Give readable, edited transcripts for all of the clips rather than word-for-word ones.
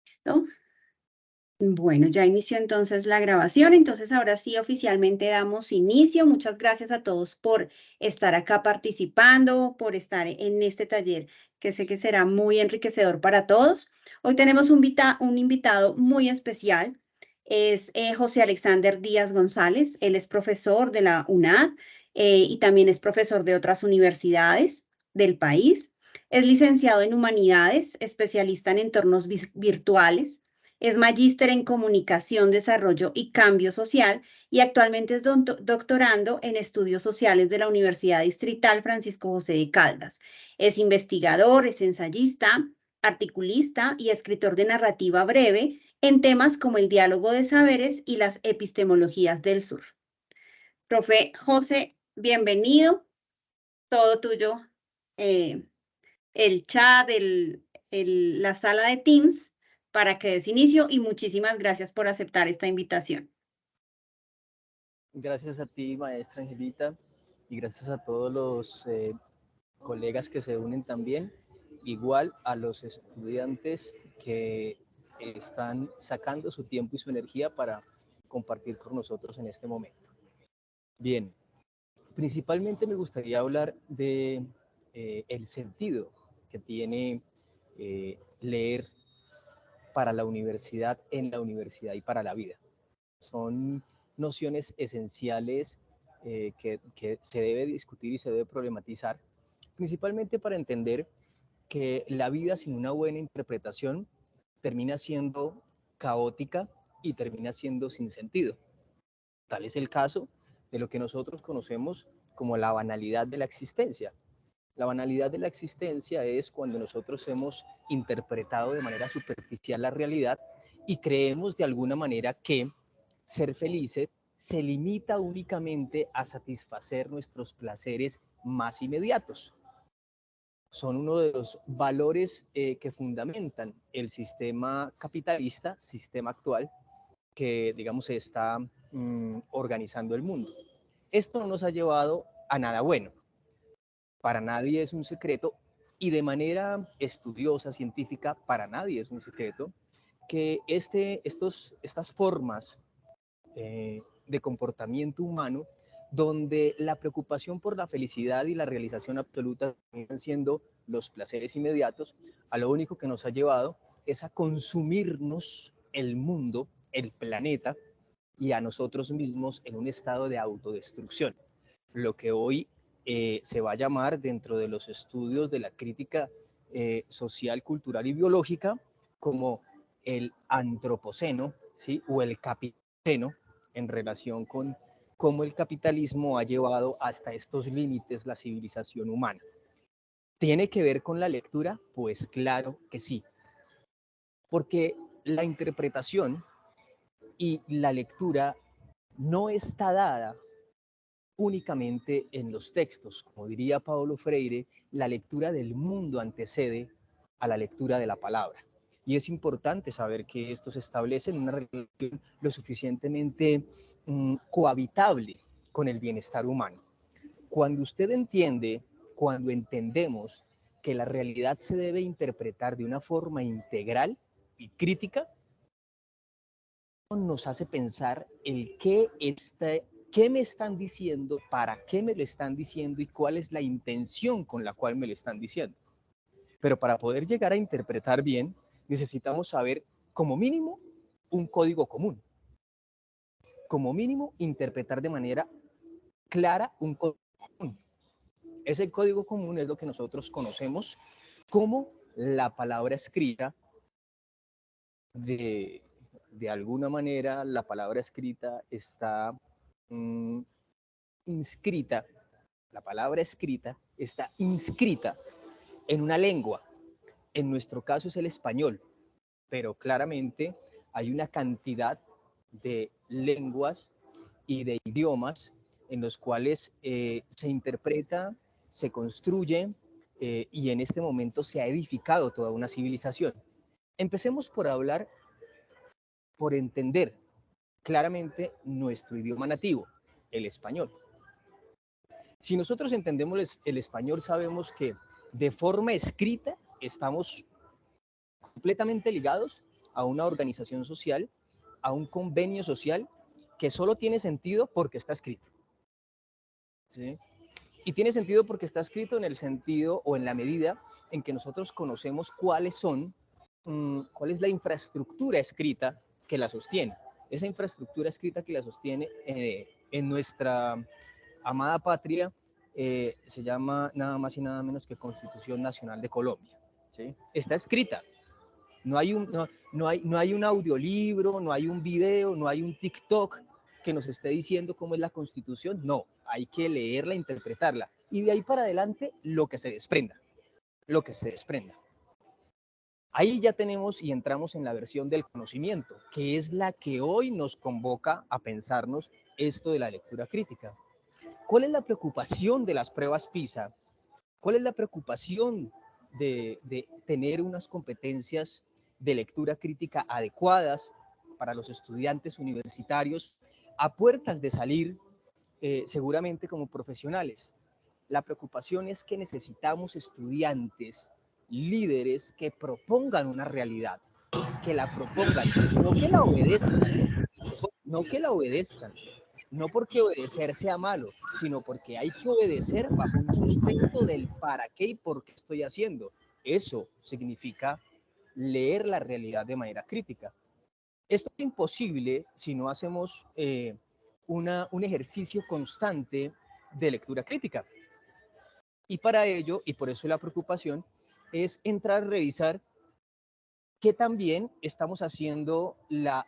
¿Listo? Bueno, ya inició entonces la grabación, entonces ahora sí oficialmente damos inicio. Muchas gracias a todos por estar acá participando, por estar en este taller que sé que será muy enriquecedor para todos. Hoy tenemos un invitado muy especial, es José Alexander Díaz González. Él es profesor de la UNAD y también es profesor de otras universidades del país. Es licenciado en Humanidades, especialista en entornos virtuales. Es magíster en Comunicación, Desarrollo y Cambio Social y actualmente es doctorando en Estudios Sociales de la Universidad Distrital Francisco José de Caldas. Es investigador, es ensayista, articulista y escritor de narrativa breve en temas como el diálogo de saberes y las epistemologías del sur. Profe José, bienvenido, todo tuyo, eh, el chat, la sala de Teams para que des inicio y muchísimas gracias por aceptar esta invitación. Gracias a ti, maestra Angelita, y gracias a todos los colegas que se unen también, igual a los estudiantes que están sacando su tiempo y su energía para compartir con nosotros en este momento. Bien, principalmente me gustaría hablar de el sentido que tiene leer para la universidad, en la universidad y para la vida. Son nociones esenciales que se debe discutir y se debe problematizar, principalmente para entender que la vida sin una buena interpretación termina siendo caótica y termina siendo sin sentido. Tal es el caso de lo que nosotros conocemos como la banalidad de la existencia. La banalidad de la existencia es cuando nosotros hemos interpretado de manera superficial la realidad y creemos de alguna manera que ser felices se limita únicamente a satisfacer nuestros placeres más inmediatos. Son uno de los valores que fundamentan el sistema capitalista, sistema actual, que digamos se está organizando el mundo. Esto no nos ha llevado a nada bueno. Para nadie es un secreto y de manera estudiosa, científica, para nadie es un secreto que estas formas de comportamiento humano donde la preocupación por la felicidad y la realización absoluta están siendo los placeres inmediatos, a lo único que nos ha llevado es a consumirnos el mundo, el planeta y a nosotros mismos en un estado de autodestrucción. Lo que hoy se va a llamar dentro de los estudios de la crítica social, cultural y biológica como el antropoceno, ¿sí? O el capitoceno, en relación con cómo el capitalismo ha llevado hasta estos límites la civilización humana. ¿Tiene que ver con la lectura? Pues claro que sí, porque la interpretación y la lectura no está dada únicamente en los textos. Como diría Paulo Freire, la lectura del mundo antecede a la lectura de la palabra. Y es importante saber que esto se establece en una relación lo suficientemente cohabitable con el bienestar humano. Cuando usted entiende, cuando entendemos que la realidad se debe interpretar de una forma integral y crítica, nos hace pensar el qué me están diciendo, para qué me lo están diciendo y cuál es la intención con la cual me lo están diciendo. Pero para poder llegar a interpretar bien, necesitamos saber como mínimo un código común. Como mínimo interpretar de manera clara un código común. Ese código común es lo que nosotros conocemos como la palabra escrita. De alguna manera la palabra escrita está inscrita, la palabra escrita está inscrita en una lengua. En nuestro caso es el español, pero claramente hay una cantidad de lenguas y de idiomas en los cuales se interpreta, se construye y en este momento se ha edificado toda una civilización. Empecemos por hablar, por entender claramente nuestro idioma nativo, el español. Si nosotros entendemos el español, sabemos que de forma escrita estamos completamente ligados a una organización social, a un convenio social que solo tiene sentido porque está escrito. ¿Sí? Y tiene sentido porque está escrito en el sentido o en la medida en que nosotros conocemos cuál es la infraestructura escrita que la sostiene. Esa infraestructura escrita que la sostiene en nuestra amada patria se llama nada más y nada menos que Constitución Nacional de Colombia. ¿Sí? Está escrita. No hay un audiolibro, no hay un video, no hay un TikTok que nos esté diciendo cómo es la Constitución. No, hay que leerla, interpretarla. Y de ahí para adelante, lo que se desprenda. Lo que se desprenda. Ahí ya tenemos y entramos en la versión del conocimiento, que es la que hoy nos convoca a pensarnos esto de la lectura crítica. ¿Cuál es la preocupación de las pruebas PISA? ¿Cuál es la preocupación de tener unas competencias de lectura crítica adecuadas para los estudiantes universitarios a puertas de salir seguramente como profesionales? La preocupación es que necesitamos estudiantes, líderes que propongan una realidad, que la propongan, no que la obedezcan, no que la obedezcan, no porque obedecer sea malo, sino porque hay que obedecer bajo un sustento del para qué y por qué estoy haciendo. Eso significa leer la realidad de manera crítica. Esto es imposible si no hacemos un ejercicio constante de lectura crítica. Y para ello, y por eso la preocupación, es entrar a revisar que también estamos haciendo la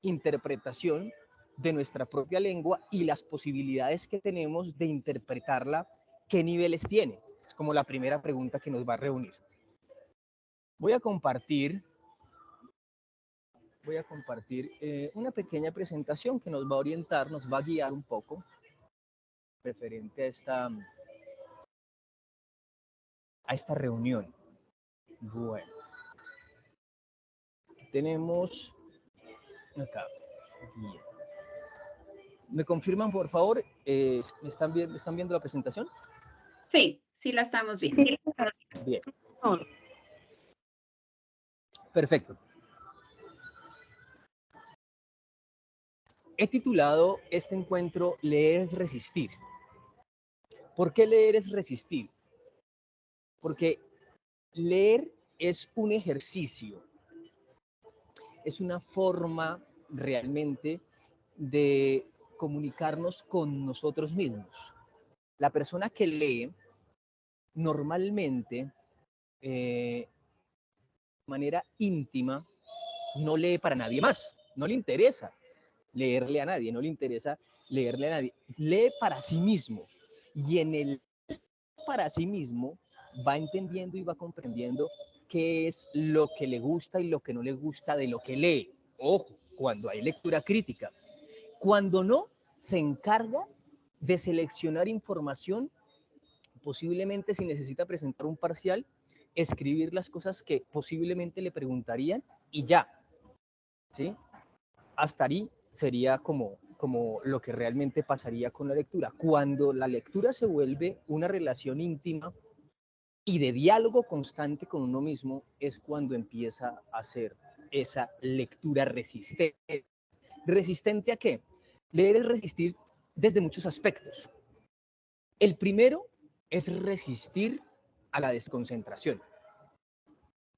interpretación de nuestra propia lengua y las posibilidades que tenemos de interpretarla, qué niveles tiene. Es como la primera pregunta que nos va a reunir. Voy a compartir una pequeña presentación que nos va a orientar, nos va a guiar un poco referente a esta reunión. Bueno, tenemos acá. Bien. ¿Me confirman, por favor? ¿Están viendo la presentación? Sí, sí la estamos viendo. Sí. Bien. Perfecto. He titulado este encuentro Leer es resistir. ¿Por qué leer es resistir? Porque leer es un ejercicio, es una forma realmente de comunicarnos con nosotros mismos. La persona que lee normalmente, de manera íntima, no lee para nadie más, no le interesa leerle a nadie, no le interesa leerle a nadie, lee para sí mismo y en el para sí mismo va entendiendo y va comprendiendo qué es lo que le gusta y lo que no le gusta de lo que lee. Ojo, cuando hay lectura crítica. Cuando no, se encarga de seleccionar información, posiblemente si necesita presentar un parcial, escribir las cosas que posiblemente le preguntarían y ya, ¿sí? Hasta ahí sería como lo que realmente pasaría con la lectura. Cuando la lectura se vuelve una relación íntima y de diálogo constante con uno mismo, es cuando empieza a hacer esa lectura resistente. ¿Resistente a qué? Leer es resistir desde muchos aspectos. El primero es resistir a la desconcentración.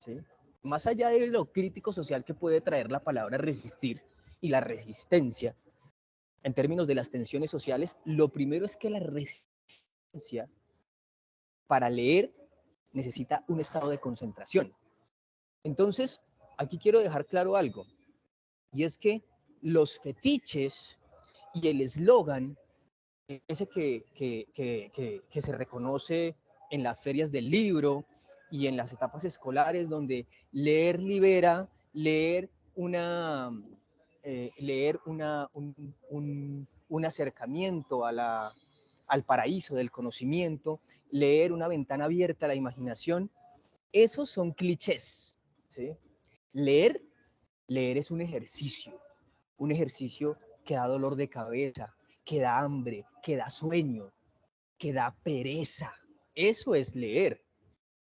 ¿Sí? Más allá de lo crítico social que puede traer la palabra resistir y la resistencia, en términos de las tensiones sociales, lo primero es que la resistencia para leer necesita un estado de concentración. Entonces, aquí quiero dejar claro algo, y es que los fetiches y el eslogan, ese que se reconoce en las ferias del libro y en las etapas escolares, donde leer libera, leer un acercamiento al paraíso del conocimiento, leer una ventana abierta a la imaginación, esos son clichés, ¿sí? Leer es un ejercicio que da dolor de cabeza, que da hambre, que da sueño, que da pereza. Eso es leer.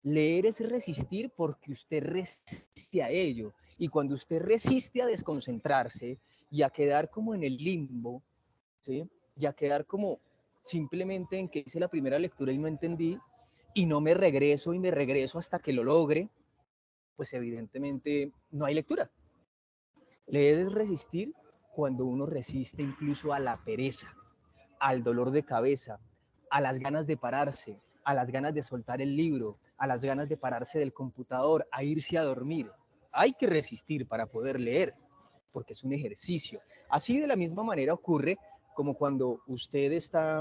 Leer es resistir porque usted resiste a ello. Y cuando usted resiste a desconcentrarse y a quedar como en el limbo, ¿sí? Y a quedar como simplemente en que hice la primera lectura y no entendí, y no me regreso y me regreso hasta que lo logre, pues evidentemente no hay lectura. Leer es resistir cuando uno resiste incluso a la pereza, al dolor de cabeza, a las ganas de pararse, a las ganas de soltar el libro, a las ganas de pararse del computador, a irse a dormir. Hay que resistir para poder leer, porque es un ejercicio. Así de la misma manera ocurre como cuando usted está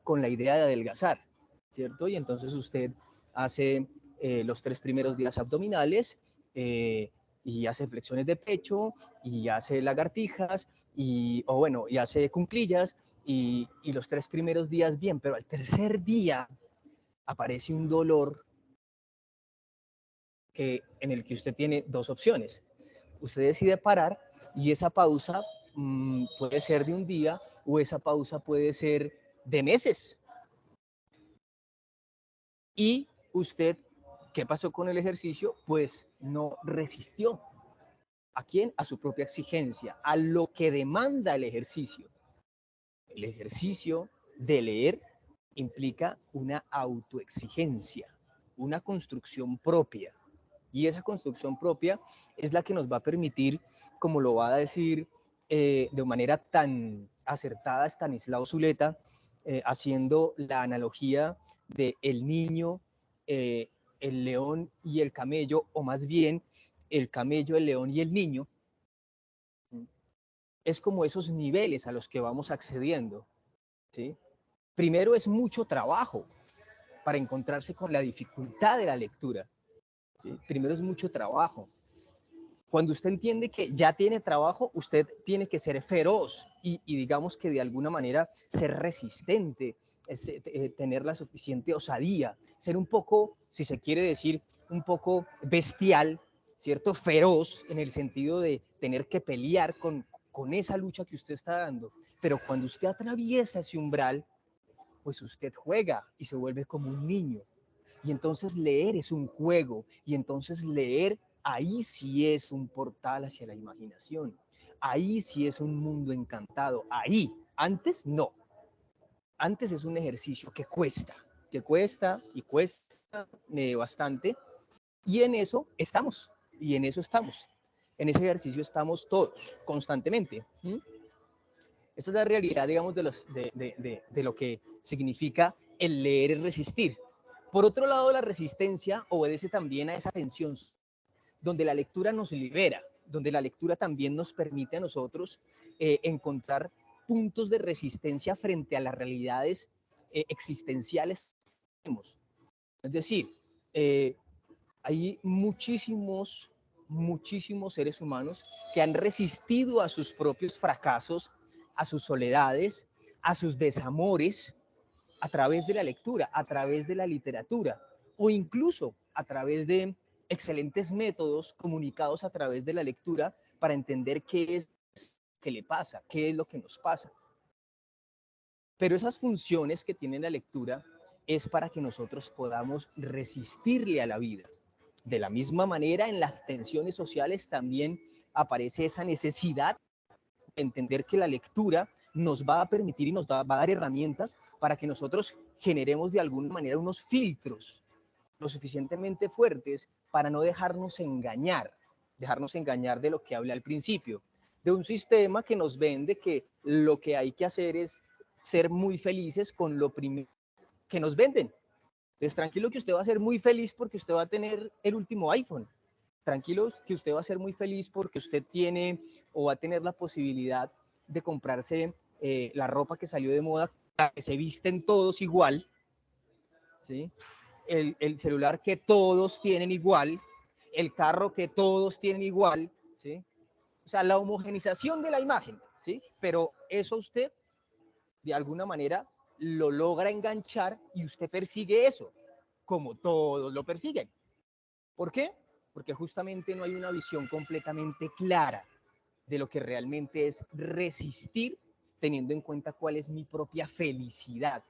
con la idea de adelgazar, ¿cierto? Y entonces usted hace los 3 primeros días abdominales, y hace flexiones de pecho, y hace lagartijas, y hace cuclillas, y los 3 primeros días bien, pero al tercer día aparece un dolor en el que usted tiene dos opciones. Usted decide parar y esa pausa puede ser de un día o esa pausa puede ser de meses. Y usted, ¿qué pasó con el ejercicio? Pues no resistió. ¿A quién? A su propia exigencia, a lo que demanda el ejercicio. El ejercicio de leer implica una autoexigencia, una construcción propia. Y esa construcción propia es la que nos va a permitir, como lo va a decir de manera tan acertada Stanislao Zuleta, haciendo la analogía de el niño, el león y el camello, o más bien el camello, el león y el niño. Es como esos niveles a los que vamos accediendo, ¿sí? Primero es mucho trabajo para encontrarse con la dificultad de la lectura, ¿sí? Primero es mucho trabajo. Cuando usted entiende que ya tiene trabajo, usted tiene que ser feroz y digamos que de alguna manera ser resistente, tener la suficiente osadía, ser un poco, si se quiere decir, un poco bestial, ¿cierto? Feroz en el sentido de tener que pelear con esa lucha que usted está dando. Pero cuando usted atraviesa ese umbral, pues usted juega y se vuelve como un niño. Y entonces leer es un juego, y entonces leer ahí sí es un portal hacia la imaginación, ahí sí es un mundo encantado, ahí, antes no, antes es un ejercicio que cuesta y cuesta bastante, y en eso estamos, y en eso estamos, en ese ejercicio estamos todos, constantemente. Esa es la realidad, digamos, de lo que significa el leer y resistir. Por otro lado, la resistencia obedece también a esa tensión donde la lectura nos libera, donde la lectura también nos permite a nosotros encontrar puntos de resistencia frente a las realidades existenciales que tenemos. Es decir, hay muchísimos seres humanos que han resistido a sus propios fracasos, a sus soledades, a sus desamores, a través de la lectura, a través de la literatura, o incluso a través de excelentes métodos comunicados a través de la lectura para entender qué es que le pasa, qué es lo que nos pasa. Pero esas funciones que tiene la lectura es para que nosotros podamos resistirle a la vida. De la misma manera, en las tensiones sociales también aparece esa necesidad de entender que la lectura nos va a permitir y nos va a dar herramientas para que nosotros generemos de alguna manera unos filtros lo suficientemente fuertes para no dejarnos engañar de lo que hablé al principio, de un sistema que nos vende que lo que hay que hacer es ser muy felices con lo primero que nos venden. Entonces, tranquilo que usted va a ser muy feliz porque usted va a tener el último iPhone. Tranquilo que usted va a ser muy feliz porque usted tiene o va a tener la posibilidad de comprarse la ropa que salió de moda, que se visten todos igual, ¿sí? El celular que todos tienen igual, el carro que todos tienen igual, ¿sí? O sea, la homogenización de la imagen, ¿sí? Pero eso usted, de alguna manera, lo logra enganchar y usted persigue eso, como todos lo persiguen. ¿Por qué? Porque justamente no hay una visión completamente clara de lo que realmente es resistir, teniendo en cuenta cuál es mi propia felicidad.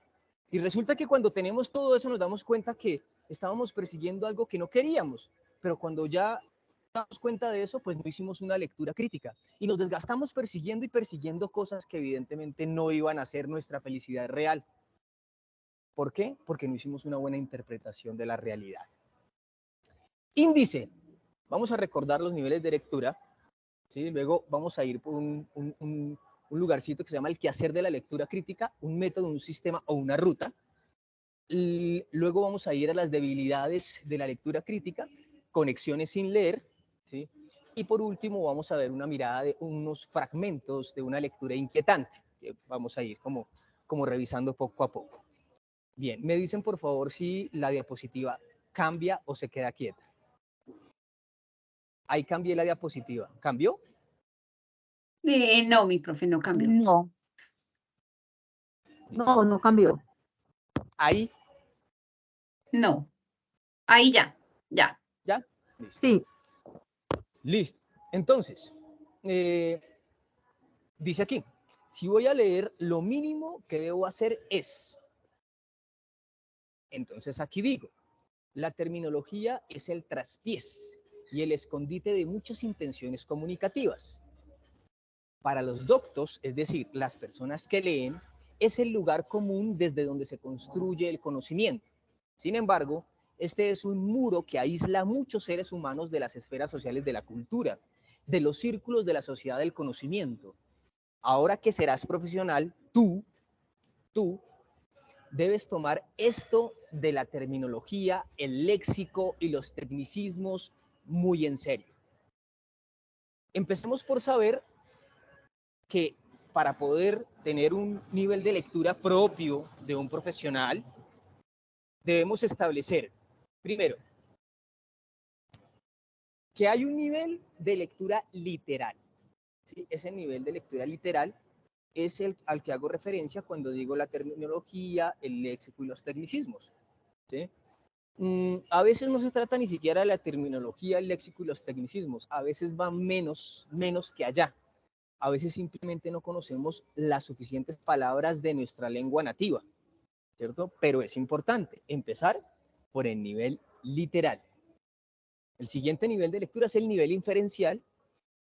Y resulta que cuando tenemos todo eso nos damos cuenta que estábamos persiguiendo algo que no queríamos, pero cuando ya damos cuenta de eso, pues no hicimos una lectura crítica y nos desgastamos persiguiendo y persiguiendo cosas que evidentemente no iban a ser nuestra felicidad real. ¿Por qué? Porque no hicimos una buena interpretación de la realidad. Índice. Vamos a recordar los niveles de lectura, ¿sí? Luego vamos a ir por un lugarcito que se llama el quehacer de la lectura crítica, un método, un sistema o una ruta. Y luego vamos a ir a las debilidades de la lectura crítica, conexiones sin leer, ¿sí? Y por último vamos a ver una mirada de unos fragmentos de una lectura inquietante, que vamos a ir como revisando poco a poco. Bien, me dicen por favor si la diapositiva cambia o se queda quieta. Ahí cambié la diapositiva. ¿Cambió? No, mi profe, no cambió. No, no cambió. Ahí, No. Ahí ya. ¿ya? Listo. Sí, Listo. Entonces, dice aquí, si voy a leer, lo mínimo que debo hacer es. Entonces aquí digo, la terminología es el traspiés y el escondite de muchas intenciones comunicativas. Para los doctos, es decir, las personas que leen, es el lugar común desde donde se construye el conocimiento. Sin embargo, este es un muro que aísla a muchos seres humanos de las esferas sociales de la cultura, de los círculos de la sociedad del conocimiento. Ahora que serás profesional, tú debes tomar esto de la terminología, el léxico y los tecnicismos muy en serio. Empecemos por saber que para poder tener un nivel de lectura propio de un profesional, debemos establecer, primero, que hay un nivel de lectura literal. ¿Sí? Ese nivel de lectura literal es el al que hago referencia cuando digo la terminología, el léxico y los tecnicismos. ¿Sí? A veces no se trata ni siquiera de la terminología, el léxico y los tecnicismos. A veces va menos que allá. A veces simplemente no conocemos las suficientes palabras de nuestra lengua nativa, ¿cierto? Pero es importante empezar por el nivel literal. El siguiente nivel de lectura es el nivel inferencial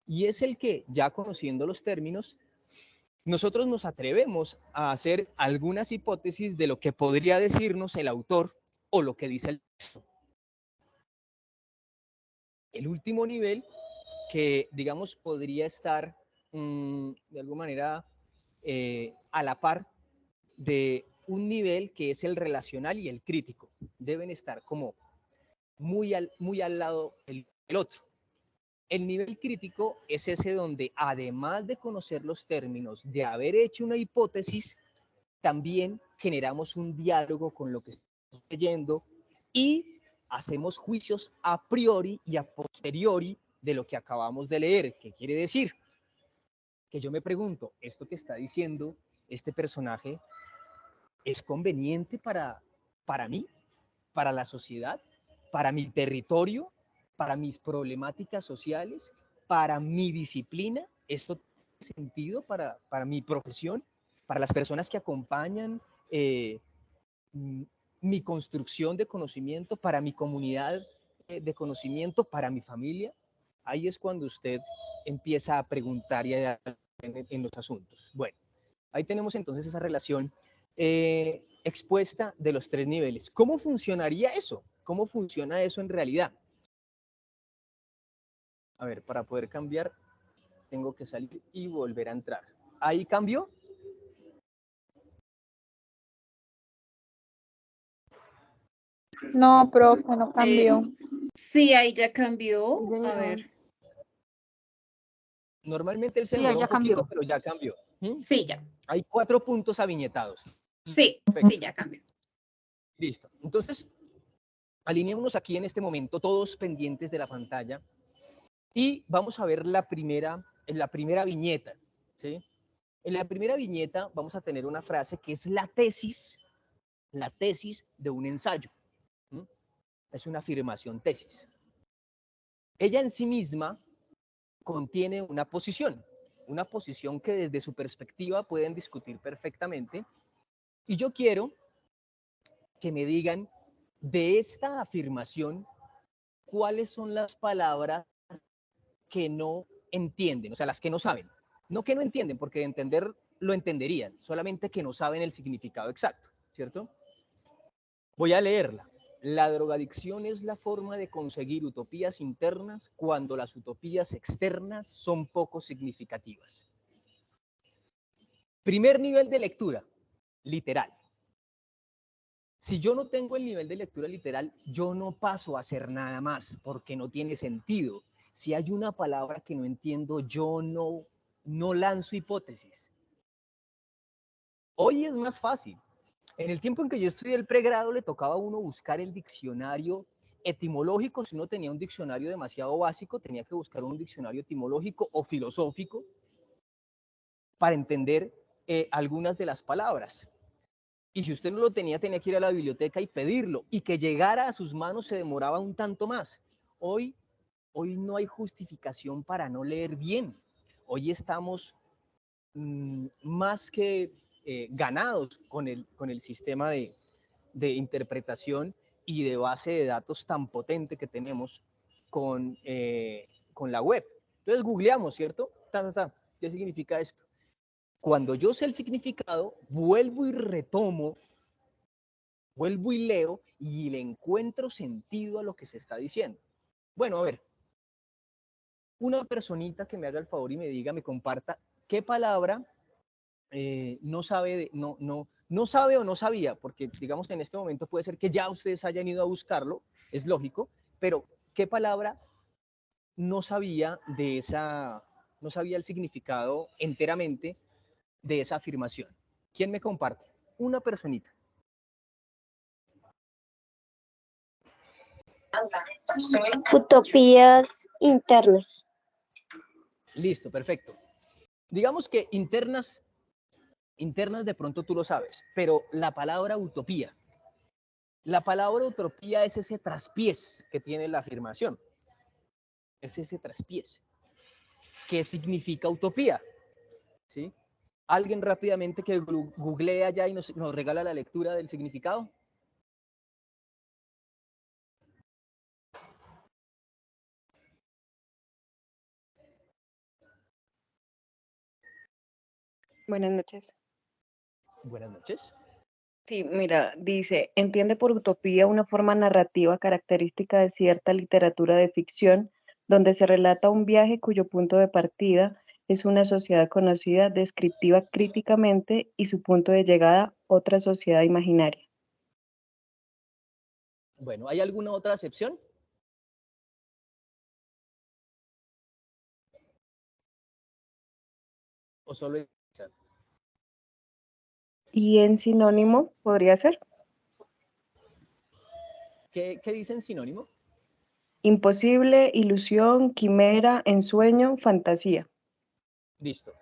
y es el que, ya conociendo los términos, nosotros nos atrevemos a hacer algunas hipótesis de lo que podría decirnos el autor o lo que dice el texto. El último nivel, que digamos podría estar de alguna manera a la par de un nivel que es el relacional y el crítico. Deben estar como muy al lado el otro. El nivel crítico es ese donde, además de conocer los términos, de haber hecho una hipótesis, también generamos un diálogo con lo que estamos leyendo y hacemos juicios a priori y a posteriori de lo que acabamos de leer. ¿Qué quiere decir? Que yo me pregunto, ¿esto que está diciendo este personaje es conveniente para mí, para la sociedad, para mi territorio, para mis problemáticas sociales, para mi disciplina? ¿Esto tiene sentido para mi profesión, para las personas que acompañan mi construcción de conocimiento, para mi comunidad de conocimiento, para mi familia? Ahí es cuando usted empieza a preguntar y a en los asuntos. Bueno, ahí tenemos entonces esa relación expuesta de los tres niveles. ¿Cómo funcionaría eso? ¿Cómo funciona eso en realidad? A ver, para poder cambiar, tengo que salir y volver a entrar. ¿Ahí cambió? No, profe, no cambió. Sí, ahí ya cambió. A ver. Normalmente él se Sí, demora ya un poquito, cambió. pero ya cambió. Sí, ya. Hay 4 puntos aviñetados. Sí, Perfecto. sí, ya cambió. Listo. Entonces, alineémonos aquí en este momento, todos pendientes de la pantalla, y vamos a ver la primera viñeta, ¿sí? En la primera viñeta vamos a tener una frase que es la tesis de un ensayo. ¿Sí? Es una afirmación tesis. Ella en sí misma contiene una posición que desde su perspectiva pueden discutir perfectamente, y yo quiero que me digan de esta afirmación, ¿cuáles son las palabras que no entienden? O sea, las que no saben. No que no entienden, porque de entender lo entenderían, solamente que no saben el significado exacto, ¿cierto? Voy a leerla. La drogadicción es la forma de conseguir utopías internas cuando las utopías externas son poco significativas. Primer nivel de lectura, literal. Si yo no tengo el nivel de lectura literal, yo no paso a hacer nada más porque no tiene sentido. Si hay una palabra que no entiendo, yo no lanzo hipótesis. Hoy es más fácil. En el tiempo en que yo estudié el pregrado, le tocaba a uno buscar el diccionario etimológico. Si uno tenía un diccionario demasiado básico, tenía que buscar un diccionario etimológico o filosófico para entender algunas de las palabras. Y si usted no lo tenía, tenía que ir a la biblioteca y pedirlo. Y que llegara a sus manos se demoraba un tanto más. Hoy no hay justificación para no leer bien. Hoy estamos más que ganados con el sistema de interpretación y de base de datos tan potente que tenemos con la web. Entonces googleamos, ¿cierto? ¿Qué significa esto? Cuando yo sé el significado, vuelvo y retomo, vuelvo y leo y le encuentro sentido a lo que se está diciendo. Bueno, a ver, una personita que me haga el favor y me diga, me comparta qué palabra no sabe, no sabe o no sabía, porque digamos que en este momento puede ser que ya ustedes hayan ido a buscarlo, es lógico, pero ¿qué palabra no sabía no sabía el significado enteramente de esa afirmación? ¿Quién me comparte? Una personita. Utopías internas. Listo, perfecto. Digamos que internas de pronto tú lo sabes, pero la palabra utopía es ese traspiés que tiene la afirmación. Es ese traspiés. ¿Qué significa utopía? ¿Sí? ¿Alguien rápidamente que googlea ya y nos regala la lectura del significado? Buenas noches. Buenas noches. Sí, mira, dice, entiende por utopía una forma narrativa característica de cierta literatura de ficción, donde se relata un viaje cuyo punto de partida es una sociedad conocida, descriptiva críticamente, y su punto de llegada otra sociedad imaginaria. Bueno, ¿hay alguna otra acepción? ¿O solo esa? ¿Y en sinónimo podría ser? ¿Qué dice en sinónimo? Imposible, ilusión, quimera, ensueño, fantasía. Listo.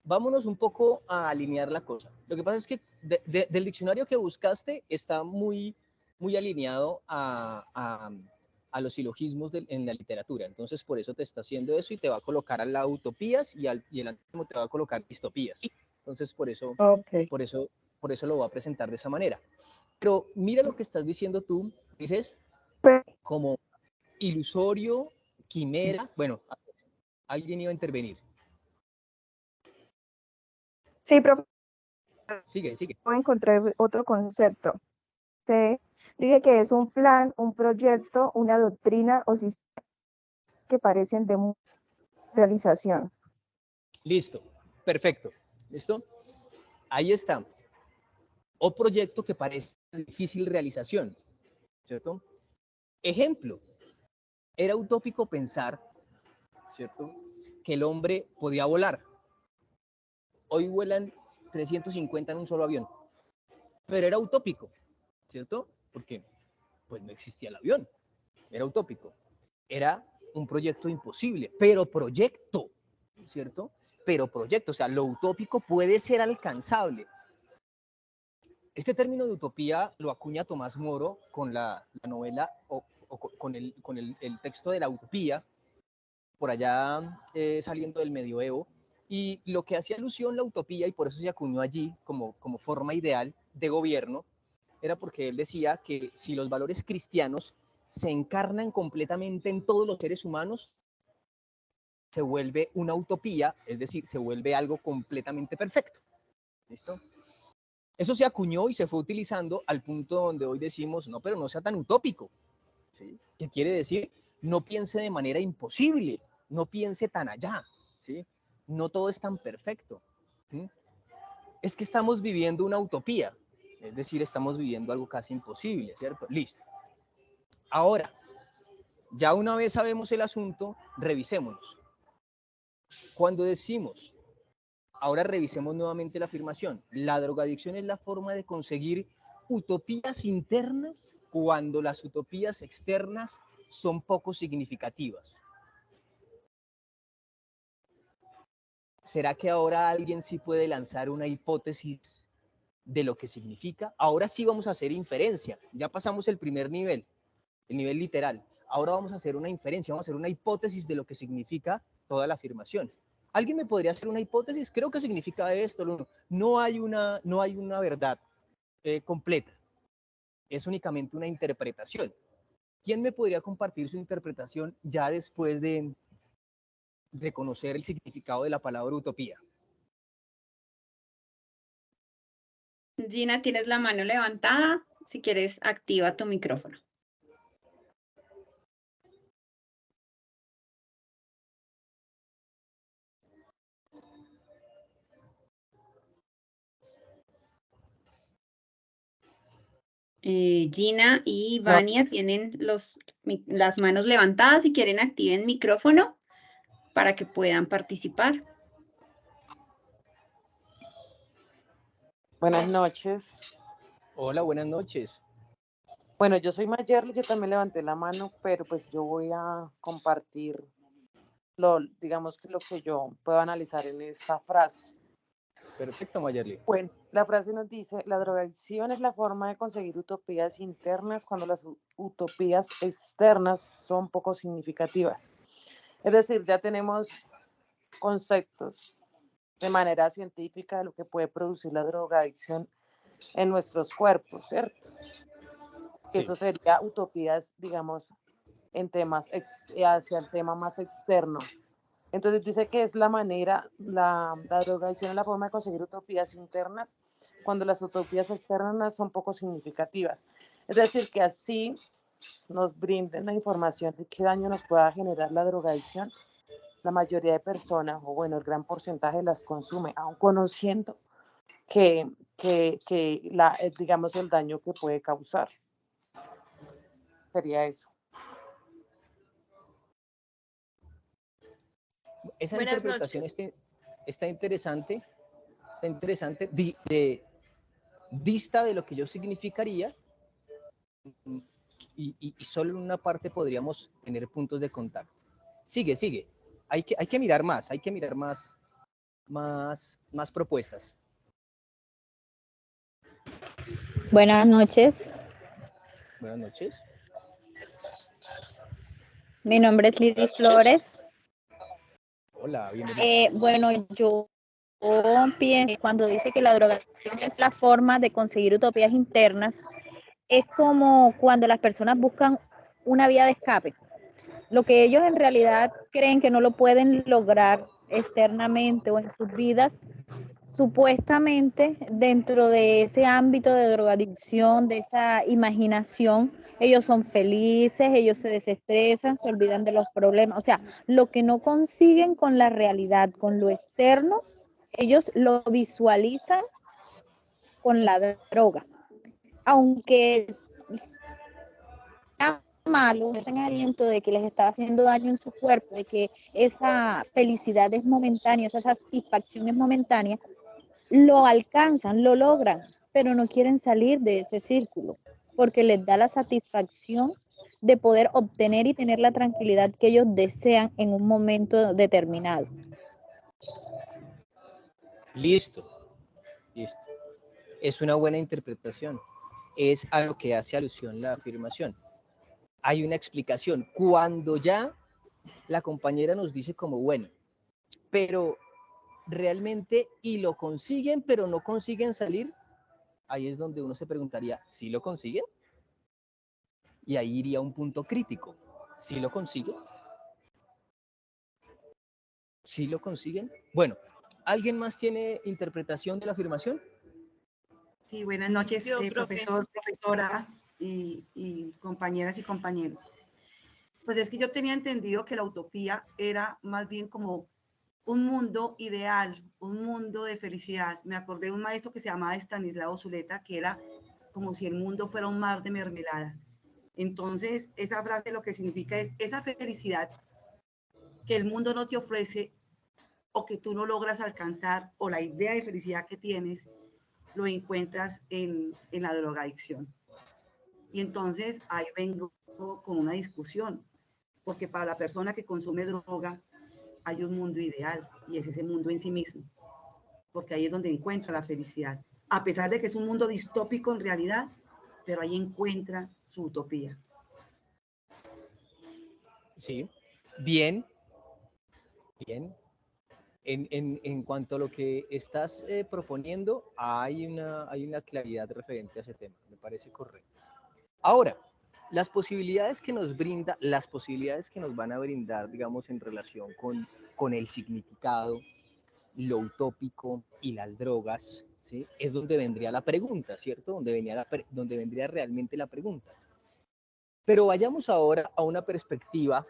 Vámonos un poco a alinear la cosa. Lo que pasa es que del diccionario que buscaste está muy alineado a los silogismos en la literatura. Entonces, por eso te está haciendo eso y te va a colocar al lado utopías y el antónimo te va a colocar distopías. Entonces, por eso lo voy a presentar de esa manera. Pero mira lo que estás diciendo tú. Dices como ilusorio, quimera. Bueno, alguien iba a intervenir. Sí, pero Sigue. encontré otro concepto. Se dice que es un plan, un proyecto, una doctrina o sistema que parecen de realización. Listo, perfecto. ¿Listo? Ahí está. O proyecto que parece de difícil realización, ¿cierto? Ejemplo, era utópico pensar, ¿cierto?, que el hombre podía volar. Hoy vuelan 350 en un solo avión. Pero era utópico, ¿cierto? Porque pues no existía el avión. Era utópico. Era un proyecto imposible, pero proyecto, ¿cierto? Pero proyecto, o sea, lo utópico puede ser alcanzable. Este término de utopía lo acuña Tomás Moro con la novela o con el texto de la utopía, por allá saliendo del medioevo, y lo que hacía alusión la utopía, y por eso se acuñó allí como forma ideal de gobierno, era porque él decía que si los valores cristianos se encarnan completamente en todos los seres humanos, se vuelve una utopía, es decir, se vuelve algo completamente perfecto. ¿Listo? Eso se acuñó y se fue utilizando al punto donde hoy decimos, no, pero no sea tan utópico. ¿Sí? ¿Qué quiere decir? No piense de manera imposible, no piense tan allá. ¿Sí? No todo es tan perfecto. ¿Sí? Es que estamos viviendo una utopía, es decir, estamos viviendo algo casi imposible, ¿cierto? Listo. Ahora, ya una vez sabemos el asunto, revisémonos. Cuando decimos, ahora revisemos nuevamente la afirmación, la drogadicción es la forma de conseguir utopías internas cuando las utopías externas son poco significativas. ¿Será que ahora alguien sí puede lanzar una hipótesis de lo que significa? Ahora sí vamos a hacer inferencia. Ya pasamos el primer nivel, el nivel literal. Ahora vamos a hacer una inferencia, vamos a hacer una hipótesis de lo que significa toda la afirmación. ¿Alguien me podría hacer una hipótesis? Creo que significa esto. No hay una verdad completa. Es únicamente una interpretación. ¿Quién me podría compartir su interpretación ya después de conocer el significado de la palabra utopía? Gina, tienes la mano levantada. Si quieres, activa tu micrófono. Gina y Vania tienen las manos levantadas. Si quieren, activen micrófono para que puedan participar. Buenas noches. Hola, buenas noches. Bueno, yo soy Mayerly, yo también levanté la mano, pero pues yo voy a compartir digamos que lo que yo puedo analizar en esta frase. Perfecto, Mayerly. Bueno, la frase nos dice, la drogadicción es la forma de conseguir utopías internas cuando las utopías externas son poco significativas. Es decir, ya tenemos conceptos de manera científica de lo que puede producir la drogadicción en nuestros cuerpos, ¿cierto? Que Sí. eso sería utopías, digamos, en temas hacia el tema más externo. Entonces dice que es la manera, la drogadicción es la forma de conseguir utopías internas cuando las utopías externas son poco significativas. Es decir, que así nos brinden la información de qué daño nos pueda generar la drogadicción. La mayoría de personas, o bueno, el gran porcentaje las consume, aun conociendo digamos, el daño que puede causar. Sería eso. Esa Buenas interpretación noches. está interesante, dista de lo que yo significaría, y solo en una parte podríamos tener puntos de contacto. Sigue. Hay que mirar más, más propuestas. Buenas noches. Buenas noches. Mi nombre es Lidy Flores. Hola, bienvenida. Bueno, yo pienso que cuando dice que la drogadicción es la forma de conseguir utopías internas, es como cuando las personas buscan una vía de escape. Lo que ellos en realidad creen que no lo pueden lograr externamente o en sus vidas, supuestamente dentro de ese ámbito de drogadicción, de esa imaginación, ellos son felices, ellos se desestresan, se olvidan de los problemas. O sea, lo que no consiguen con la realidad, con lo externo, ellos lo visualizan con la droga. Aunque sea malo, tengan aliento de que les está haciendo daño en su cuerpo, de que esa felicidad es momentánea, esa satisfacción es momentánea, lo alcanzan, lo logran, pero no quieren salir de ese círculo, porque les da la satisfacción de poder obtener y tener la tranquilidad que ellos desean en un momento determinado. Listo. Es una buena interpretación. Es a lo que hace alusión la afirmación. Hay una explicación. Cuando ya la compañera nos dice como, bueno, pero realmente y lo consiguen, pero no consiguen salir, ahí es donde uno se preguntaría, ¿sí lo consiguen? Y ahí iría un punto crítico. ¿Sí lo consiguen? ¿Sí lo consiguen? Bueno, ¿alguien más tiene interpretación de la afirmación? Sí, buenas noches, Yo, profe. profesor, profesora y compañeras y compañeros. Pues es que yo tenía entendido que la utopía era más bien como un mundo ideal, un mundo de felicidad. Me acordé de un maestro que se llamaba Estanislao Zuleta, que era como si el mundo fuera un mar de mermelada. Entonces, esa frase lo que significa es esa felicidad que el mundo no te ofrece o que tú no logras alcanzar, o la idea de felicidad que tienes, lo encuentras en la drogadicción. Y entonces ahí vengo con una discusión, porque para la persona que consume droga hay un mundo ideal y es ese mundo en sí mismo, porque ahí es donde encuentra la felicidad, a pesar de que es un mundo distópico en realidad, pero ahí encuentra su utopía. Sí, bien, bien. En cuanto a lo que estás proponiendo, hay una claridad referente a ese tema, me parece correcto. Ahora, las posibilidades que nos brinda, las posibilidades que nos van a brindar, digamos, en relación con el significado, lo utópico y las drogas, ¿sí? Es donde vendría la pregunta, ¿cierto? Donde vendría realmente la pregunta. Pero vayamos ahora a una perspectiva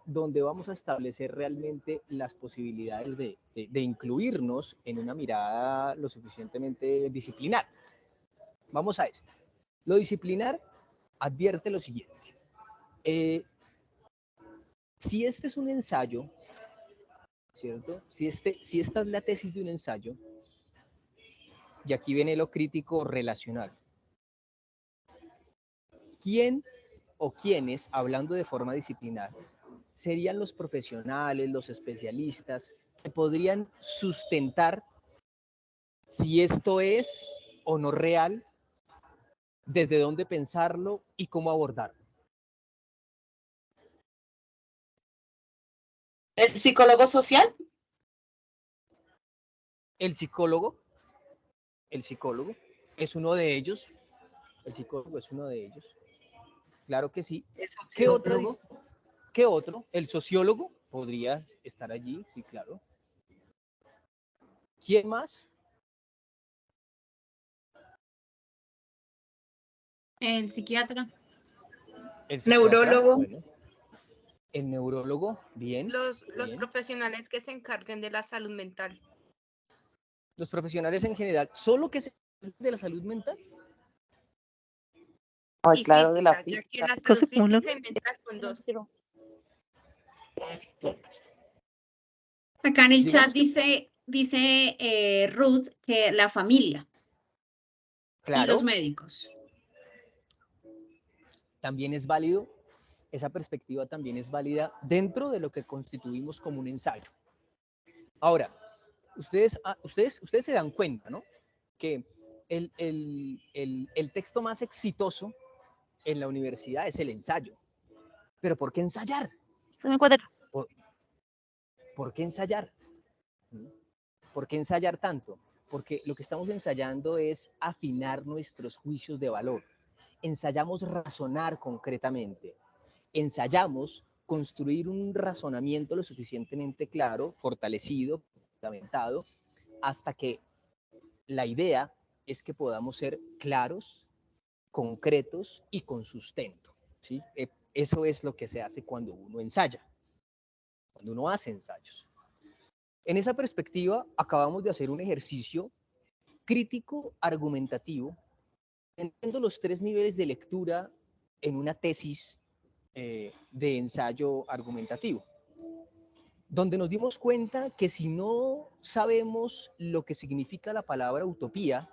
donde vamos a establecer realmente las posibilidades de incluirnos en una mirada lo suficientemente disciplinar. Vamos a esto. Lo disciplinar advierte lo siguiente. Si este es un ensayo, ¿cierto? Si esta es la tesis de un ensayo, y aquí viene lo crítico relacional. ¿Quién o quiénes, hablando de forma disciplinar, serían los profesionales, los especialistas que podrían sustentar si esto es o no real, desde dónde pensarlo y cómo abordarlo? ¿El psicólogo social? El psicólogo es uno de ellos. El psicólogo es uno de ellos. Claro que sí. ¿Qué otro? El sociólogo podría estar allí, sí, claro. ¿Quién más? El psiquiatra. El psiquiatra, neurólogo. bueno. El neurólogo, bien. Los bien. profesionales que se encarguen de la salud mental. Los profesionales en general, ¿solo que se encarguen de la salud mental? Ay, Y claro, física, de la ya que física. la salud física y mental son dos. Acá en el Digamos chat dice Ruth que la familia claro, y los médicos. También es válido, esa perspectiva también es válida dentro de lo que constituimos como un ensayo. Ahora, ustedes se dan cuenta, ¿no? Que el texto más exitoso en la universidad es el ensayo. ¿Pero por qué ensayar? ¿Por qué ensayar? ¿Por qué ensayar tanto? Porque lo que estamos ensayando es afinar nuestros juicios de valor. Ensayamos razonar concretamente. Ensayamos construir un razonamiento lo suficientemente claro, fortalecido, fundamentado, hasta que la idea es que podamos ser claros, concretos y con sustento, ¿sí? Eso es lo que se hace cuando uno ensaya, cuando uno hace ensayos. En esa perspectiva, acabamos de hacer un ejercicio crítico argumentativo, entendiendo los 3 niveles de lectura en una tesis de ensayo argumentativo, donde nos dimos cuenta que si no sabemos lo que significa la palabra utopía,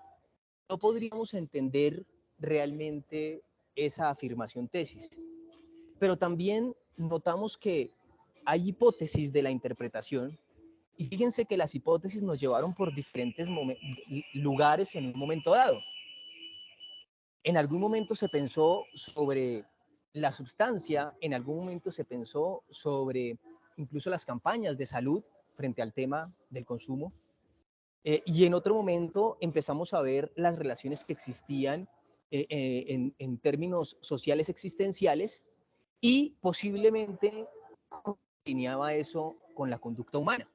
no podríamos entender realmente esa afirmación tesis. Pero también notamos que hay hipótesis de la interpretación, y fíjense que las hipótesis nos llevaron por diferentes lugares en un momento dado. En algún momento se pensó sobre la sustancia, en algún momento se pensó sobre incluso las campañas de salud frente al tema del consumo. Y en otro momento empezamos a ver las relaciones que existían en términos sociales existenciales y posiblemente alineaba eso con la conducta humana.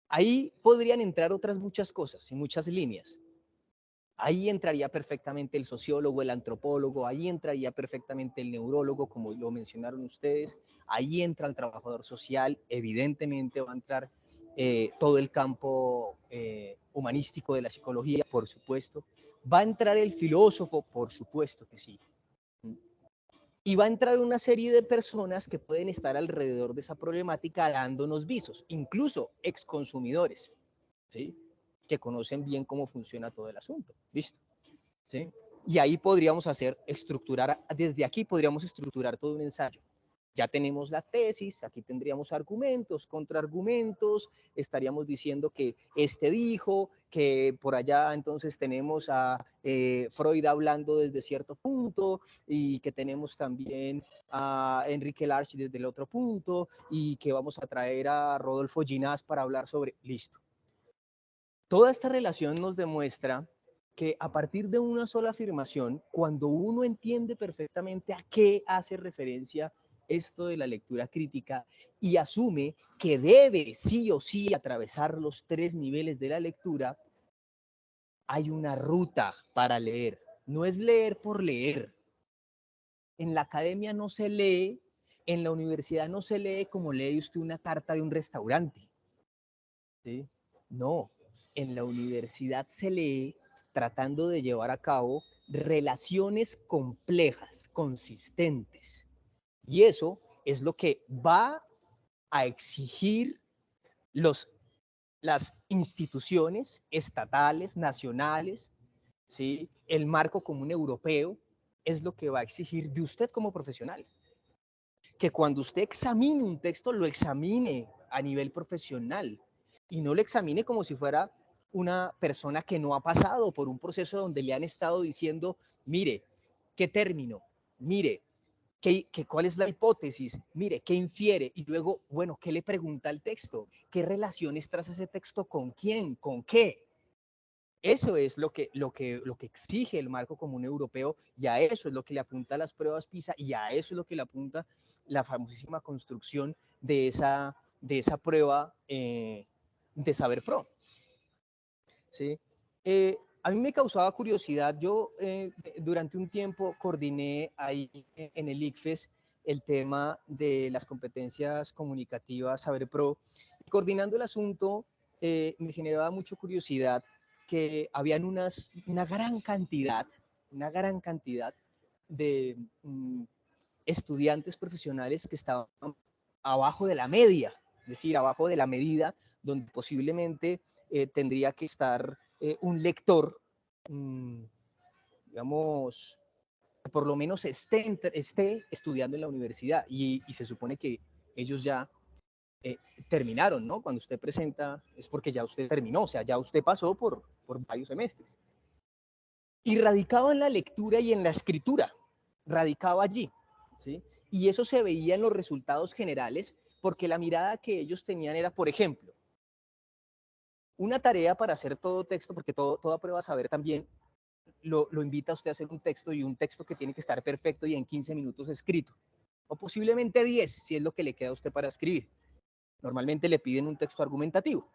Ahí podrían entrar otras muchas cosas y muchas líneas. Ahí entraría perfectamente el sociólogo, el antropólogo, ahí entraría perfectamente el neurólogo, como lo mencionaron ustedes, ahí entra el trabajador social, evidentemente va a entrar todo el campo humanístico de la psicología, por supuesto, va a entrar el filósofo, por supuesto que sí, y va a entrar una serie de personas que pueden estar alrededor de esa problemática dándonos visos, incluso exconsumidores, ¿sí? Que conocen bien cómo funciona todo el asunto, ¿listo? ¿Sí? Y ahí podríamos desde aquí podríamos estructurar todo un ensayo. Ya tenemos la tesis, aquí tendríamos argumentos, contraargumentos, estaríamos diciendo que este dijo, que por allá entonces tenemos a Freud hablando desde cierto punto y que tenemos también a Enrique Larch desde el otro punto y que vamos a traer a Rodolfo Ginás para hablar sobre, listo. Toda esta relación nos demuestra que a partir de una sola afirmación, cuando uno entiende perfectamente a qué hace referencia esto de la lectura crítica y asume que debe sí o sí atravesar los 3 niveles de la lectura, hay una ruta para leer. No es leer por leer. En la academia no se lee, en la universidad no se lee como lee usted una carta de un restaurante. ¿Sí? No, en la universidad se lee tratando de llevar a cabo relaciones complejas, consistentes. Y eso es lo que va a exigir las instituciones estatales, nacionales, ¿sí? El marco común europeo es lo que va a exigir de usted como profesional. Que cuando usted examine un texto, lo examine a nivel profesional y no lo examine como si fuera una persona que no ha pasado por un proceso donde le han estado diciendo, mire, ¿qué término? Mire, ¿cuál es la hipótesis? Mire, ¿qué infiere? Y luego, bueno, ¿qué le pregunta al texto? ¿Qué relaciones traza ese texto con quién? ¿Con qué? Eso es lo que exige el marco común europeo y a eso es lo que le apunta las pruebas PISA y a eso es lo que le apunta la famosísima construcción de esa prueba de Saber Pro. ¿Sí? A mí me causaba curiosidad, yo durante un tiempo coordiné ahí en el ICFES el tema de las competencias comunicativas Saber Pro. Coordinando el asunto me generaba mucha curiosidad que habían una gran cantidad de estudiantes profesionales que estaban abajo de la media, es decir, abajo de la medida, donde posiblemente tendría que estar un lector, digamos, que por lo menos esté estudiando en la universidad y se supone que ellos ya terminaron, ¿no? Cuando usted presenta es porque ya usted terminó, o sea, ya usted pasó por varios semestres. Y radicaba en la lectura y en la escritura, radicaba allí, ¿sí? Y eso se veía en los resultados generales porque la mirada que ellos tenían era, por ejemplo, una tarea para hacer todo texto, porque toda prueba saber también lo invita a usted a hacer un texto y un texto que tiene que estar perfecto y en 15 minutos escrito, o posiblemente 10 si es lo que le queda a usted para escribir. Normalmente le piden un texto argumentativo.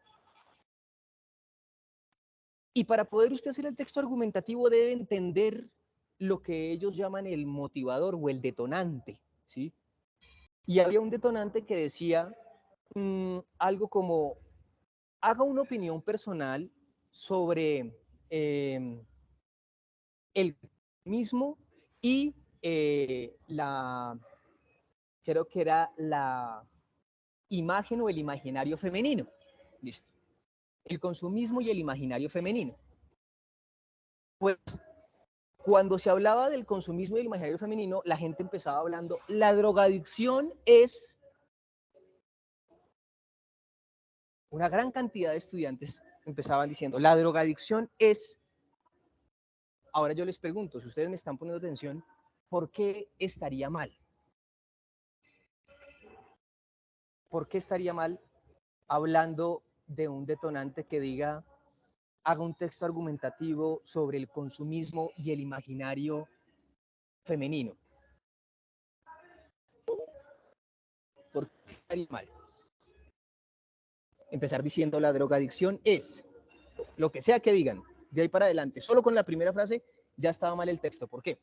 Y para poder usted hacer el texto argumentativo debe entender lo que ellos llaman el motivador o el detonante, ¿sí? Y había un detonante que decía algo como, haga una opinión personal sobre el mismo y creo que era la imagen o el imaginario femenino. Listo. El consumismo y el imaginario femenino. Pues cuando se hablaba del consumismo y el imaginario femenino, la gente empezaba hablando, la drogadicción es... Una gran cantidad de estudiantes empezaban diciendo, la drogadicción es... Ahora yo les pregunto, si ustedes me están poniendo atención, ¿por qué estaría mal? ¿Por qué estaría mal hablando de un detonante que diga haga un texto argumentativo sobre el consumismo y el imaginario femenino. ¿Por qué estaría mal? Empezar diciendo la drogadicción es, lo que sea que digan, de ahí para adelante, solo con la primera frase ya estaba mal el texto. ¿Por qué?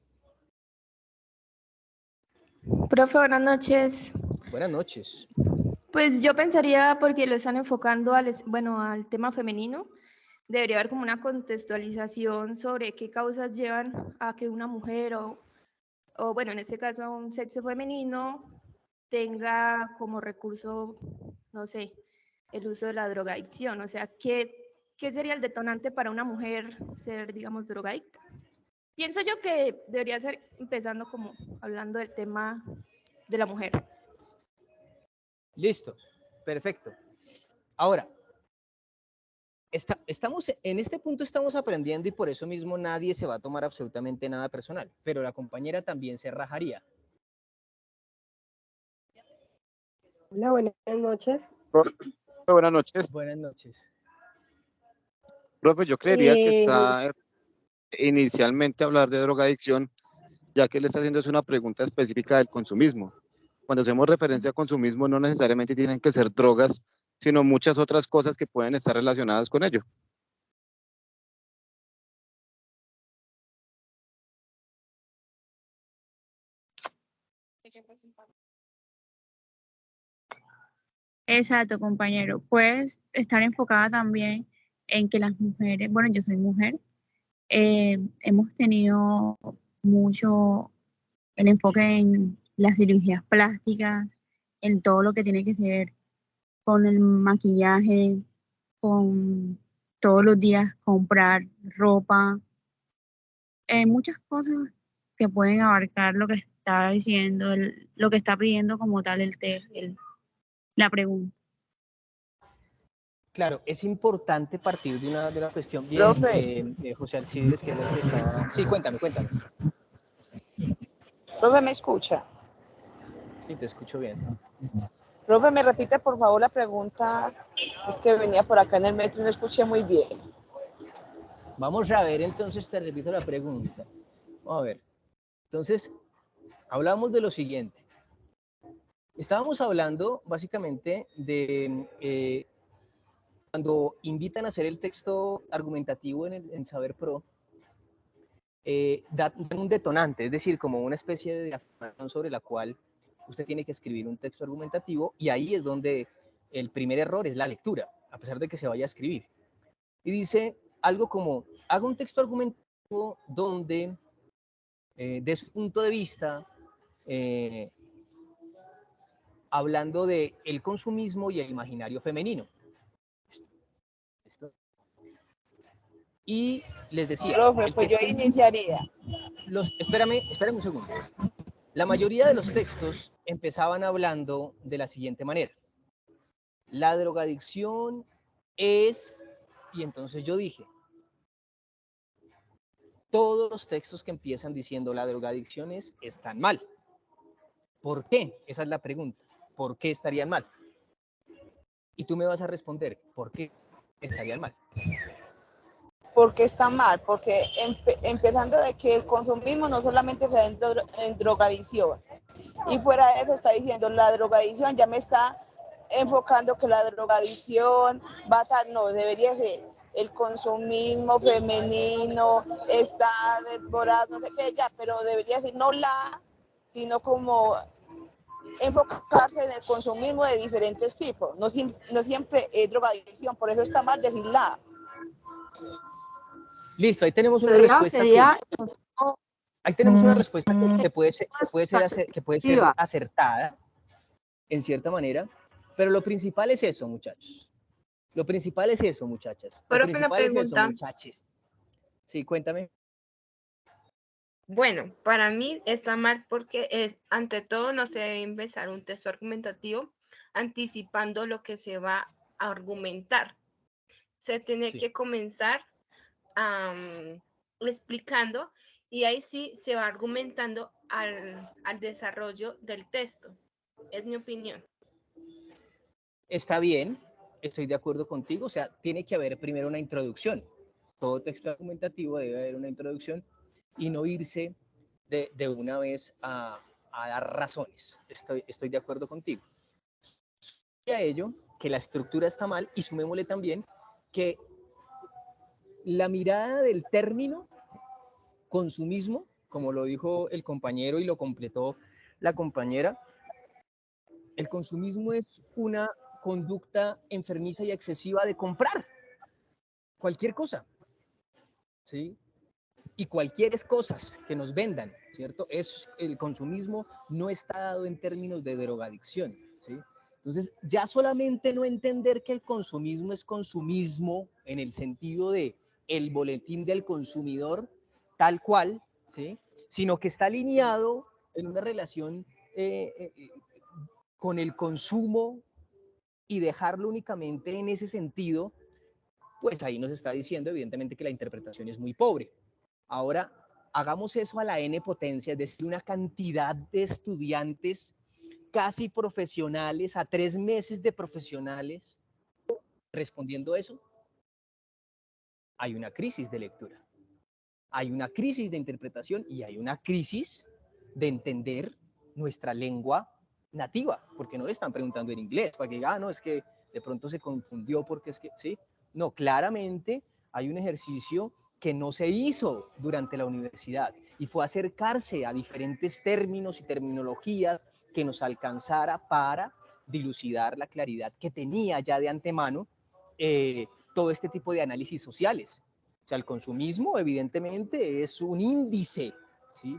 Profe, buenas noches. Buenas noches. Pues yo pensaría, porque lo están enfocando al tema femenino, debería haber como una contextualización sobre qué causas llevan a que una mujer o bueno, en este caso a un sexo femenino tenga como recurso, no sé, el uso de la drogadicción. O sea, ¿qué sería el detonante para una mujer ser, digamos, drogadicta? Pienso yo que debería ser empezando como hablando del tema de la mujer. Listo, perfecto. Ahora, estamos en este punto estamos aprendiendo y por eso mismo nadie se va a tomar absolutamente nada personal, pero la compañera también se rajaría. Hola, buenas noches. Buenas noches. Buenas noches. Profe, yo creería que está inicialmente hablar de drogadicción, ya que le está haciendo es una pregunta específica del consumismo. Cuando hacemos referencia a consumismo, no necesariamente tienen que ser drogas, sino muchas otras cosas que pueden estar relacionadas con ello. Exacto, compañero. Puedes estar enfocada también en que las mujeres, bueno, yo soy mujer, hemos tenido mucho el enfoque en las cirugías plásticas, en todo lo que tiene que ser con el maquillaje, con todos los días comprar ropa, muchas cosas que pueden abarcar lo que está diciendo, lo que está pidiendo como tal la pregunta. Claro, es importante partir de una cuestión bien, José Alcides, que es el que está... Sí, cuéntame. Profe, ¿me escucha? Sí, te escucho bien. Profe, ¿me repite por favor la pregunta? Es que venía por acá en el metro y no escuché muy bien. Vamos a ver, entonces te repito la pregunta. Vamos a ver. Entonces, hablamos de lo siguiente. Estábamos hablando básicamente de cuando invitan a hacer el texto argumentativo en Saber Pro, dan un detonante, es decir, como una especie de afirmación sobre la cual usted tiene que escribir un texto argumentativo, y ahí es donde el primer error es la lectura, a pesar de que se vaya a escribir. Y dice algo como, haga un texto argumentativo donde, de su punto de vista, hablando de el consumismo y el imaginario femenino. Y les decía... Profe, pues yo iniciaría. Espérame un segundo. La mayoría de los textos empezaban hablando de la siguiente manera. La drogadicción es... Y entonces yo dije, todos los textos que empiezan diciendo la drogadicción están mal. ¿Por qué? Esa es la pregunta. ¿Por qué estarían mal? Y tú me vas a responder, ¿por qué estarían mal? ¿Por qué está mal? Porque empezando de que el consumismo no solamente se da en drogadicción. Y fuera de eso está diciendo la drogadicción, ya me está enfocando que la drogadicción va a tal, no, debería ser el consumismo femenino, está devorado, no sé qué, ya, pero debería ser no la, sino como enfocarse en el consumismo de diferentes tipos, no siempre es drogadicción, por eso está mal decir la. Listo, ahí tenemos una respuesta. Ahí tenemos una respuesta que puede ser acertada, en cierta manera, pero lo principal es eso, muchachos. Lo principal es eso, muchachas. Lo principal es eso, muchaches. Sí, cuéntame. Bueno, para mí está mal porque ante todo no se debe empezar un texto argumentativo anticipando lo que se va a argumentar. Se tiene que comenzar explicando y ahí sí se va argumentando al desarrollo del texto. Es mi opinión. Está bien, estoy de acuerdo contigo, o sea, tiene que haber primero una introducción. todo texto argumentativo debe haber una introducción y no irse de una vez a dar razones. Estoy de acuerdo contigo. Y a ello, que la estructura está mal, y sumémosle también que la mirada del término consumismo, como lo dijo el compañero y lo completó la compañera, el consumismo es una conducta enfermiza y excesiva de comprar cualquier cosa, ¿sí? Y cualquier cosas que nos vendan, ¿cierto? El consumismo no está dado en términos de drogadicción, ¿sí? Entonces, ya solamente no entender que el consumismo es consumismo en el sentido de el boletín del consumidor tal cual, ¿sí? Sino que está alineado en una relación con el consumo y dejarlo únicamente en ese sentido, pues ahí nos está diciendo evidentemente que la interpretación es muy pobre. Ahora, hagamos eso a la n potencia, es decir, una cantidad de estudiantes casi profesionales, a 3 meses de profesionales, respondiendo eso. Hay una crisis de lectura, hay una crisis de interpretación y hay una crisis de entender nuestra lengua nativa, porque no le están preguntando en inglés, para que diga, no, es que de pronto se confundió porque es que, ¿sí? No, claramente hay un ejercicio que no se hizo durante la universidad y fue acercarse a diferentes términos y terminologías que nos alcanzara para dilucidar la claridad que tenía ya de antemano todo este tipo de análisis sociales. O sea, el consumismo evidentemente es un índice, ¿sí?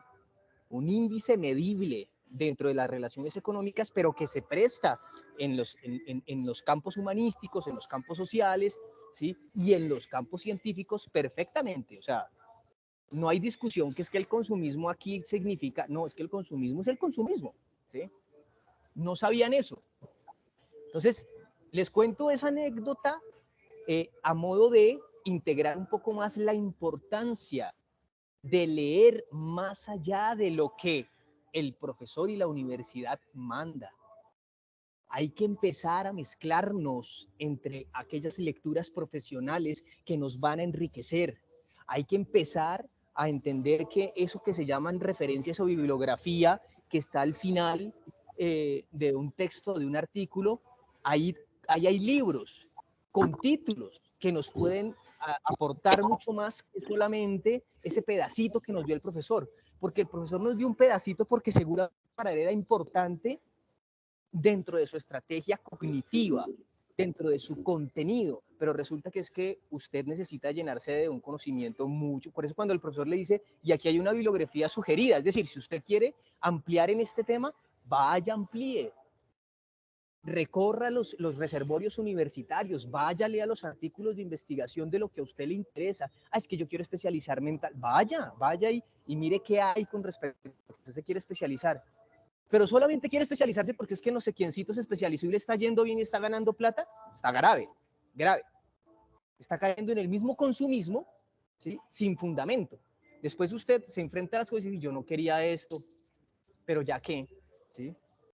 Un índice medible dentro de las relaciones económicas, pero que se presta en los campos humanísticos, en los campos sociales, ¿sí? Y en los campos científicos perfectamente. O sea, no hay discusión que es que el consumismo aquí significa, no, es que el consumismo es el consumismo, ¿sí? No sabían eso. Entonces, les cuento esa anécdota a modo de integrar un poco más la importancia de leer más allá de lo que el profesor y la universidad manda. Hay que empezar a mezclarnos entre aquellas lecturas profesionales que nos van a enriquecer. Hay que empezar a entender que eso que se llaman referencias o bibliografía, que está al final de un texto, de un artículo, ahí hay libros con títulos que nos pueden aportar mucho más que solamente ese pedacito que nos dio el profesor, porque el profesor nos dio un pedacito porque seguramente para él era importante dentro de su estrategia cognitiva, dentro de su contenido, pero resulta que es que usted necesita llenarse de un conocimiento mucho, por eso cuando el profesor le dice, y aquí hay una bibliografía sugerida, es decir, si usted quiere ampliar en este tema, vaya, amplíe, recorra los reservorios universitarios, váyale a los artículos de investigación de lo que a usted le interesa. Es que yo quiero especializarme en tal. Vaya y mire qué hay con respecto a lo que usted se quiere especializar. Pero solamente quiere especializarse porque es que no sé quiéncito se especializó y le está yendo bien y está ganando plata. Está grave. Está cayendo en el mismo consumismo, ¿sí? Sin fundamento. Después usted se enfrenta a las cosas y dice, yo no quería esto, pero ya qué, ¿sí?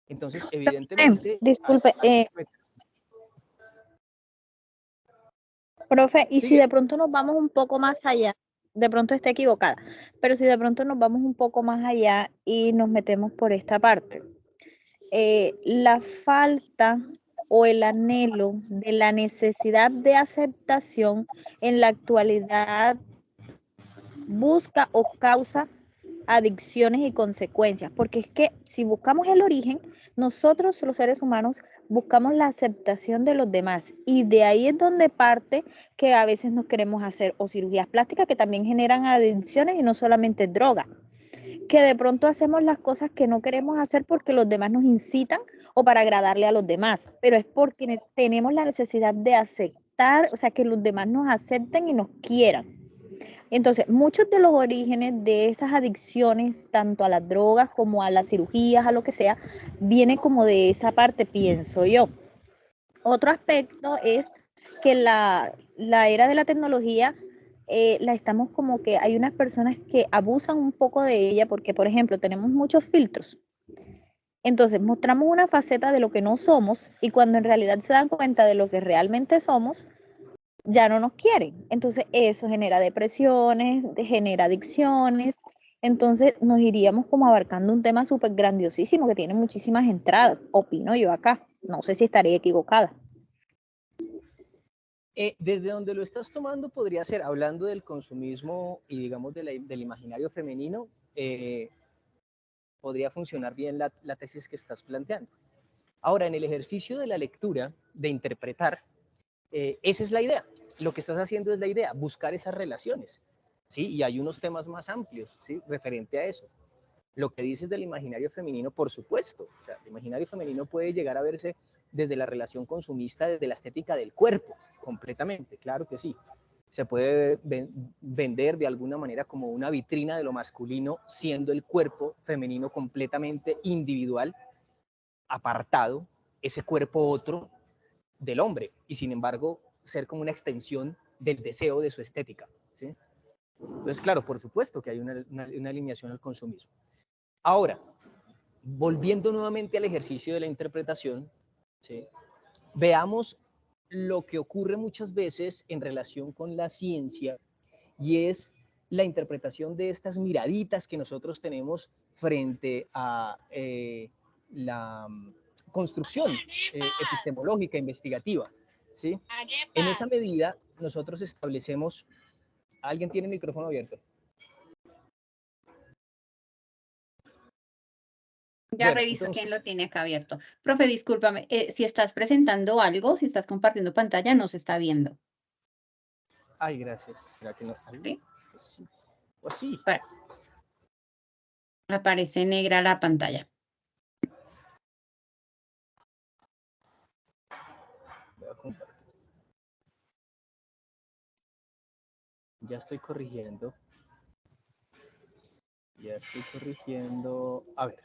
Entonces, evidentemente... Disculpe, profe, y si de pronto nos vamos un poco más allá, de pronto esté equivocada, pero si de pronto nos vamos un poco más allá y nos metemos por esta parte, la falta o el anhelo de la necesidad de aceptación en la actualidad busca o causa adicciones y consecuencias, porque es que si buscamos el origen, nosotros los seres humanos buscamos la aceptación de los demás y de ahí es donde parte que a veces nos queremos hacer o cirugías plásticas que también generan adicciones y no solamente droga, que de pronto hacemos las cosas que no queremos hacer porque los demás nos incitan o para agradarle a los demás, pero es porque tenemos la necesidad de aceptar, o sea, que los demás nos acepten y nos quieran. Entonces, muchos de los orígenes de esas adicciones, tanto a las drogas como a las cirugías, a lo que sea, viene como de esa parte, pienso yo. Otro aspecto es que la era de la tecnología, la estamos como que hay unas personas que abusan un poco de ella porque, por ejemplo, tenemos muchos filtros. Entonces, mostramos una faceta de lo que no somos y cuando en realidad se dan cuenta de lo que realmente somos, ya no nos quieren. Entonces eso genera depresiones, genera adicciones. Entonces nos iríamos como abarcando un tema súper grandiosísimo que tiene muchísimas entradas, opino yo acá. No sé si estaré equivocada. Desde donde lo estás tomando podría ser, hablando del consumismo y digamos del imaginario femenino, podría funcionar bien la tesis que estás planteando. Ahora, en el ejercicio de la lectura, de interpretar, esa es la idea. Lo que estás haciendo es la idea, buscar esas relaciones, ¿sí? Y hay unos temas más amplios, ¿sí? Referente a eso. Lo que dices del imaginario femenino, por supuesto. O sea, el imaginario femenino puede llegar a verse desde la relación consumista, desde la estética del cuerpo, completamente, claro que sí. Se puede vender de alguna manera como una vitrina de lo masculino, siendo el cuerpo femenino completamente individual, apartado, ese cuerpo otro del hombre, y sin embargo ser como una extensión del deseo de su estética, ¿sí? Entonces, claro, por supuesto que hay una alineación al consumismo. Ahora, volviendo nuevamente al ejercicio de la interpretación, ¿sí? Veamos lo que ocurre muchas veces en relación con la ciencia, y es la interpretación de estas miraditas que nosotros tenemos frente a la construcción epistemológica, investigativa, ¿sí? En esa medida, nosotros establecemos... ¿Alguien tiene el micrófono abierto? Ya Bueno, reviso entonces, quién lo tiene acá abierto. Profe, discúlpame, si estás presentando algo, si estás compartiendo pantalla, no se está viendo. ay, gracias. ¿Será que no? ¿Sí? Pues sí. Pues sí. Bueno, aparece negra la pantalla. Voy a compartir. Ya estoy corrigiendo. Ya estoy corrigiendo. A ver.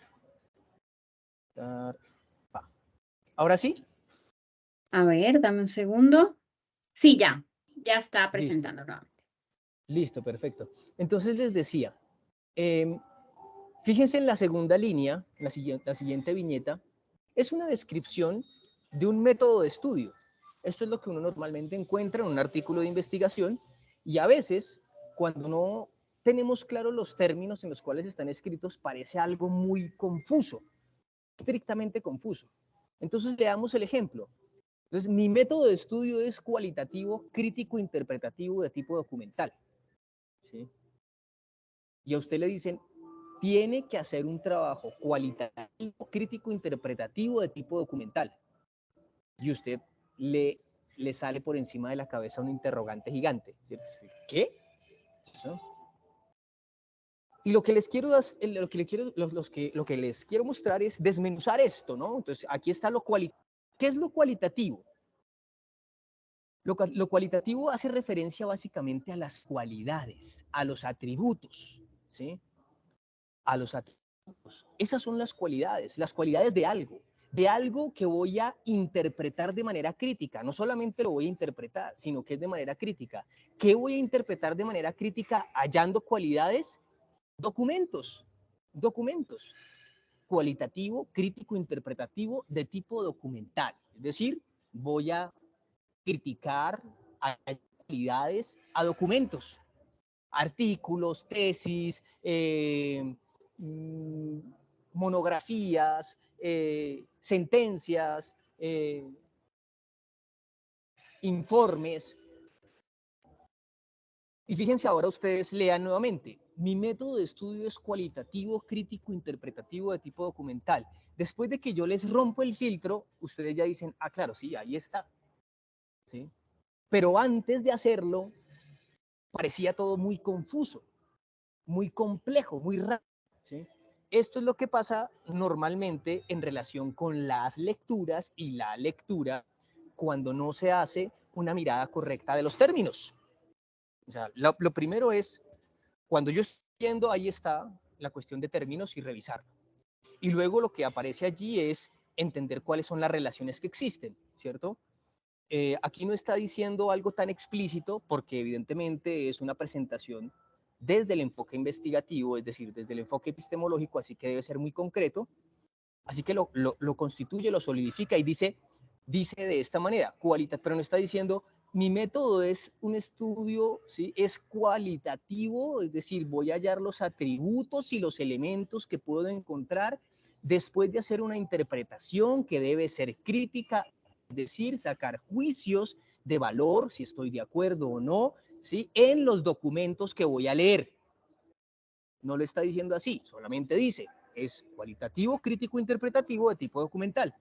¿Ahora sí? A ver, dame un segundo. Sí, ya está presentando nuevamente. Listo, perfecto. Entonces les decía, fíjense en la segunda línea, la siguiente viñeta, es una descripción de un método de estudio. Esto es lo que uno normalmente encuentra en un artículo de investigación, y a veces, cuando no tenemos claros los términos en los cuales están escritos, parece algo muy confuso, estrictamente confuso. Entonces leamos el ejemplo. Entonces, mi método de estudio es cualitativo, crítico, interpretativo de tipo documental, ¿sí? Y a usted le dicen, tiene que hacer un trabajo cualitativo, crítico, interpretativo de tipo documental. Y usted le sale por encima de la cabeza un interrogante gigante, ¿cierto? ¿Qué? ¿No? Y lo que les quiero mostrar es desmenuzar esto, ¿no? Entonces, aquí está lo cualitativo. ¿Qué es lo cualitativo? Lo cualitativo hace referencia básicamente a las cualidades, a los atributos, ¿sí? A los atributos. Esas son las cualidades de algo que voy a interpretar de manera crítica. No solamente lo voy a interpretar, sino que es de manera crítica. ¿Qué voy a interpretar de manera crítica hallando cualidades? Documentos. Cualitativo, crítico, interpretativo de tipo documental. Es decir, voy a criticar a cualidades, a documentos, artículos, tesis, monografías, sentencias, informes. Y fíjense, ahora ustedes lean nuevamente. Mi método de estudio es cualitativo, crítico, interpretativo de tipo documental. Después de que yo les rompo el filtro, ustedes ya dicen, ah, claro, sí, ahí está. ¿Sí? Pero antes de hacerlo, parecía todo muy confuso, muy complejo, muy raro, ¿sí? Esto es lo que pasa normalmente en relación con las lecturas y la lectura cuando no se hace una mirada correcta de los términos. O sea, lo primero es, cuando yo estoy viendo, ahí está la cuestión de términos y revisarlo. Y luego lo que aparece allí es entender cuáles son las relaciones que existen, ¿cierto? Aquí no está diciendo algo tan explícito porque evidentemente es una presentación desde el enfoque investigativo, es decir, desde el enfoque epistemológico, así que debe ser muy concreto. Así que lo constituye, lo solidifica y dice de esta manera, pero no está diciendo Mi método es un estudio, ¿sí? Es cualitativo, es decir, voy a hallar los atributos y los elementos que puedo encontrar después de hacer una interpretación que debe ser crítica, es decir, sacar juicios de valor, si estoy de acuerdo o no, ¿sí? En los documentos que voy a leer. No lo está diciendo así, solamente dice, es cualitativo, crítico, interpretativo de tipo documental.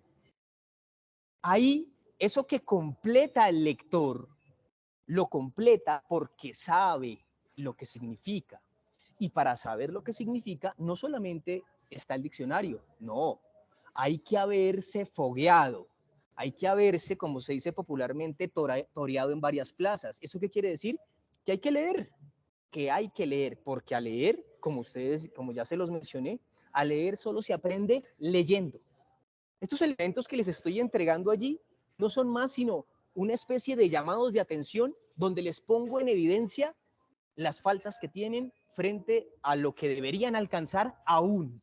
Ahí, eso que completa el lector, lo completa porque sabe lo que significa. Y para saber lo que significa, no solamente está el diccionario, no. Hay que haberse fogueado, hay que haberse, como se dice popularmente, toreado en varias plazas. ¿Eso qué quiere decir? Que hay que leer, porque a leer, como ustedes, como ya se los mencioné, a leer solo se aprende leyendo. Estos elementos que les estoy entregando allí no son más sino una especie de llamados de atención donde les pongo en evidencia las faltas que tienen frente a lo que deberían alcanzar aún.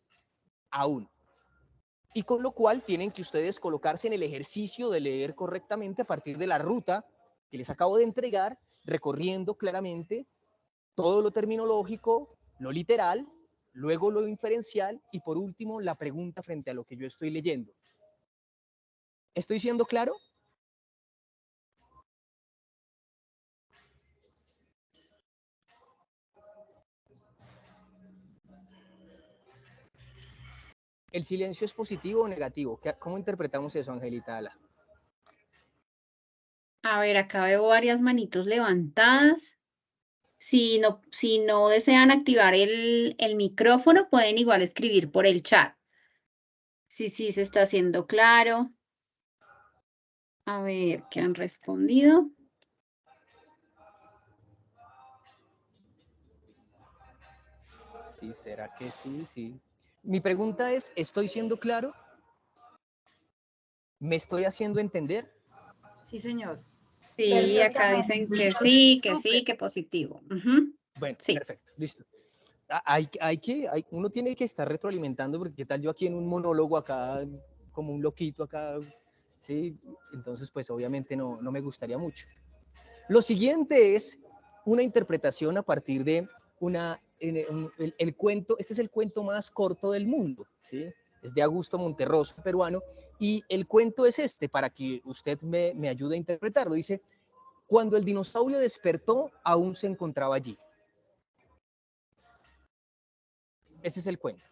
Y con lo cual tienen que ustedes colocarse en el ejercicio de leer correctamente a partir de la ruta que les acabo de entregar, recorriendo claramente todo lo terminológico, lo literal, luego lo inferencial y por último la pregunta frente a lo que yo estoy leyendo. ¿Estoy siendo claro? ¿El silencio es positivo o negativo? ¿Cómo interpretamos eso, Angelita Ala? A ver, acá veo varias manitos levantadas. Si no desean activar el micrófono, pueden igual escribir por el chat. Sí, se está haciendo claro. A ver, ¿qué han respondido? Sí, ¿será que sí? Sí. Mi pregunta es, ¿estoy siendo claro? ¿Me estoy haciendo entender? Sí, señor. Sí, acá dicen que sí, que positivo. Bueno, sí. Perfecto, listo. Uno tiene que estar retroalimentando, porque qué tal yo aquí en un monólogo acá, como un loquito acá, ¿sí? Entonces, pues obviamente no me gustaría mucho. Lo siguiente es una interpretación a partir de el cuento. Este es el cuento más corto del mundo, ¿sí? Es de Augusto Monterroso, peruano, y el cuento es este, para que usted me ayude a interpretarlo. Dice, cuando el dinosaurio despertó, aún se encontraba allí. Ese es el cuento.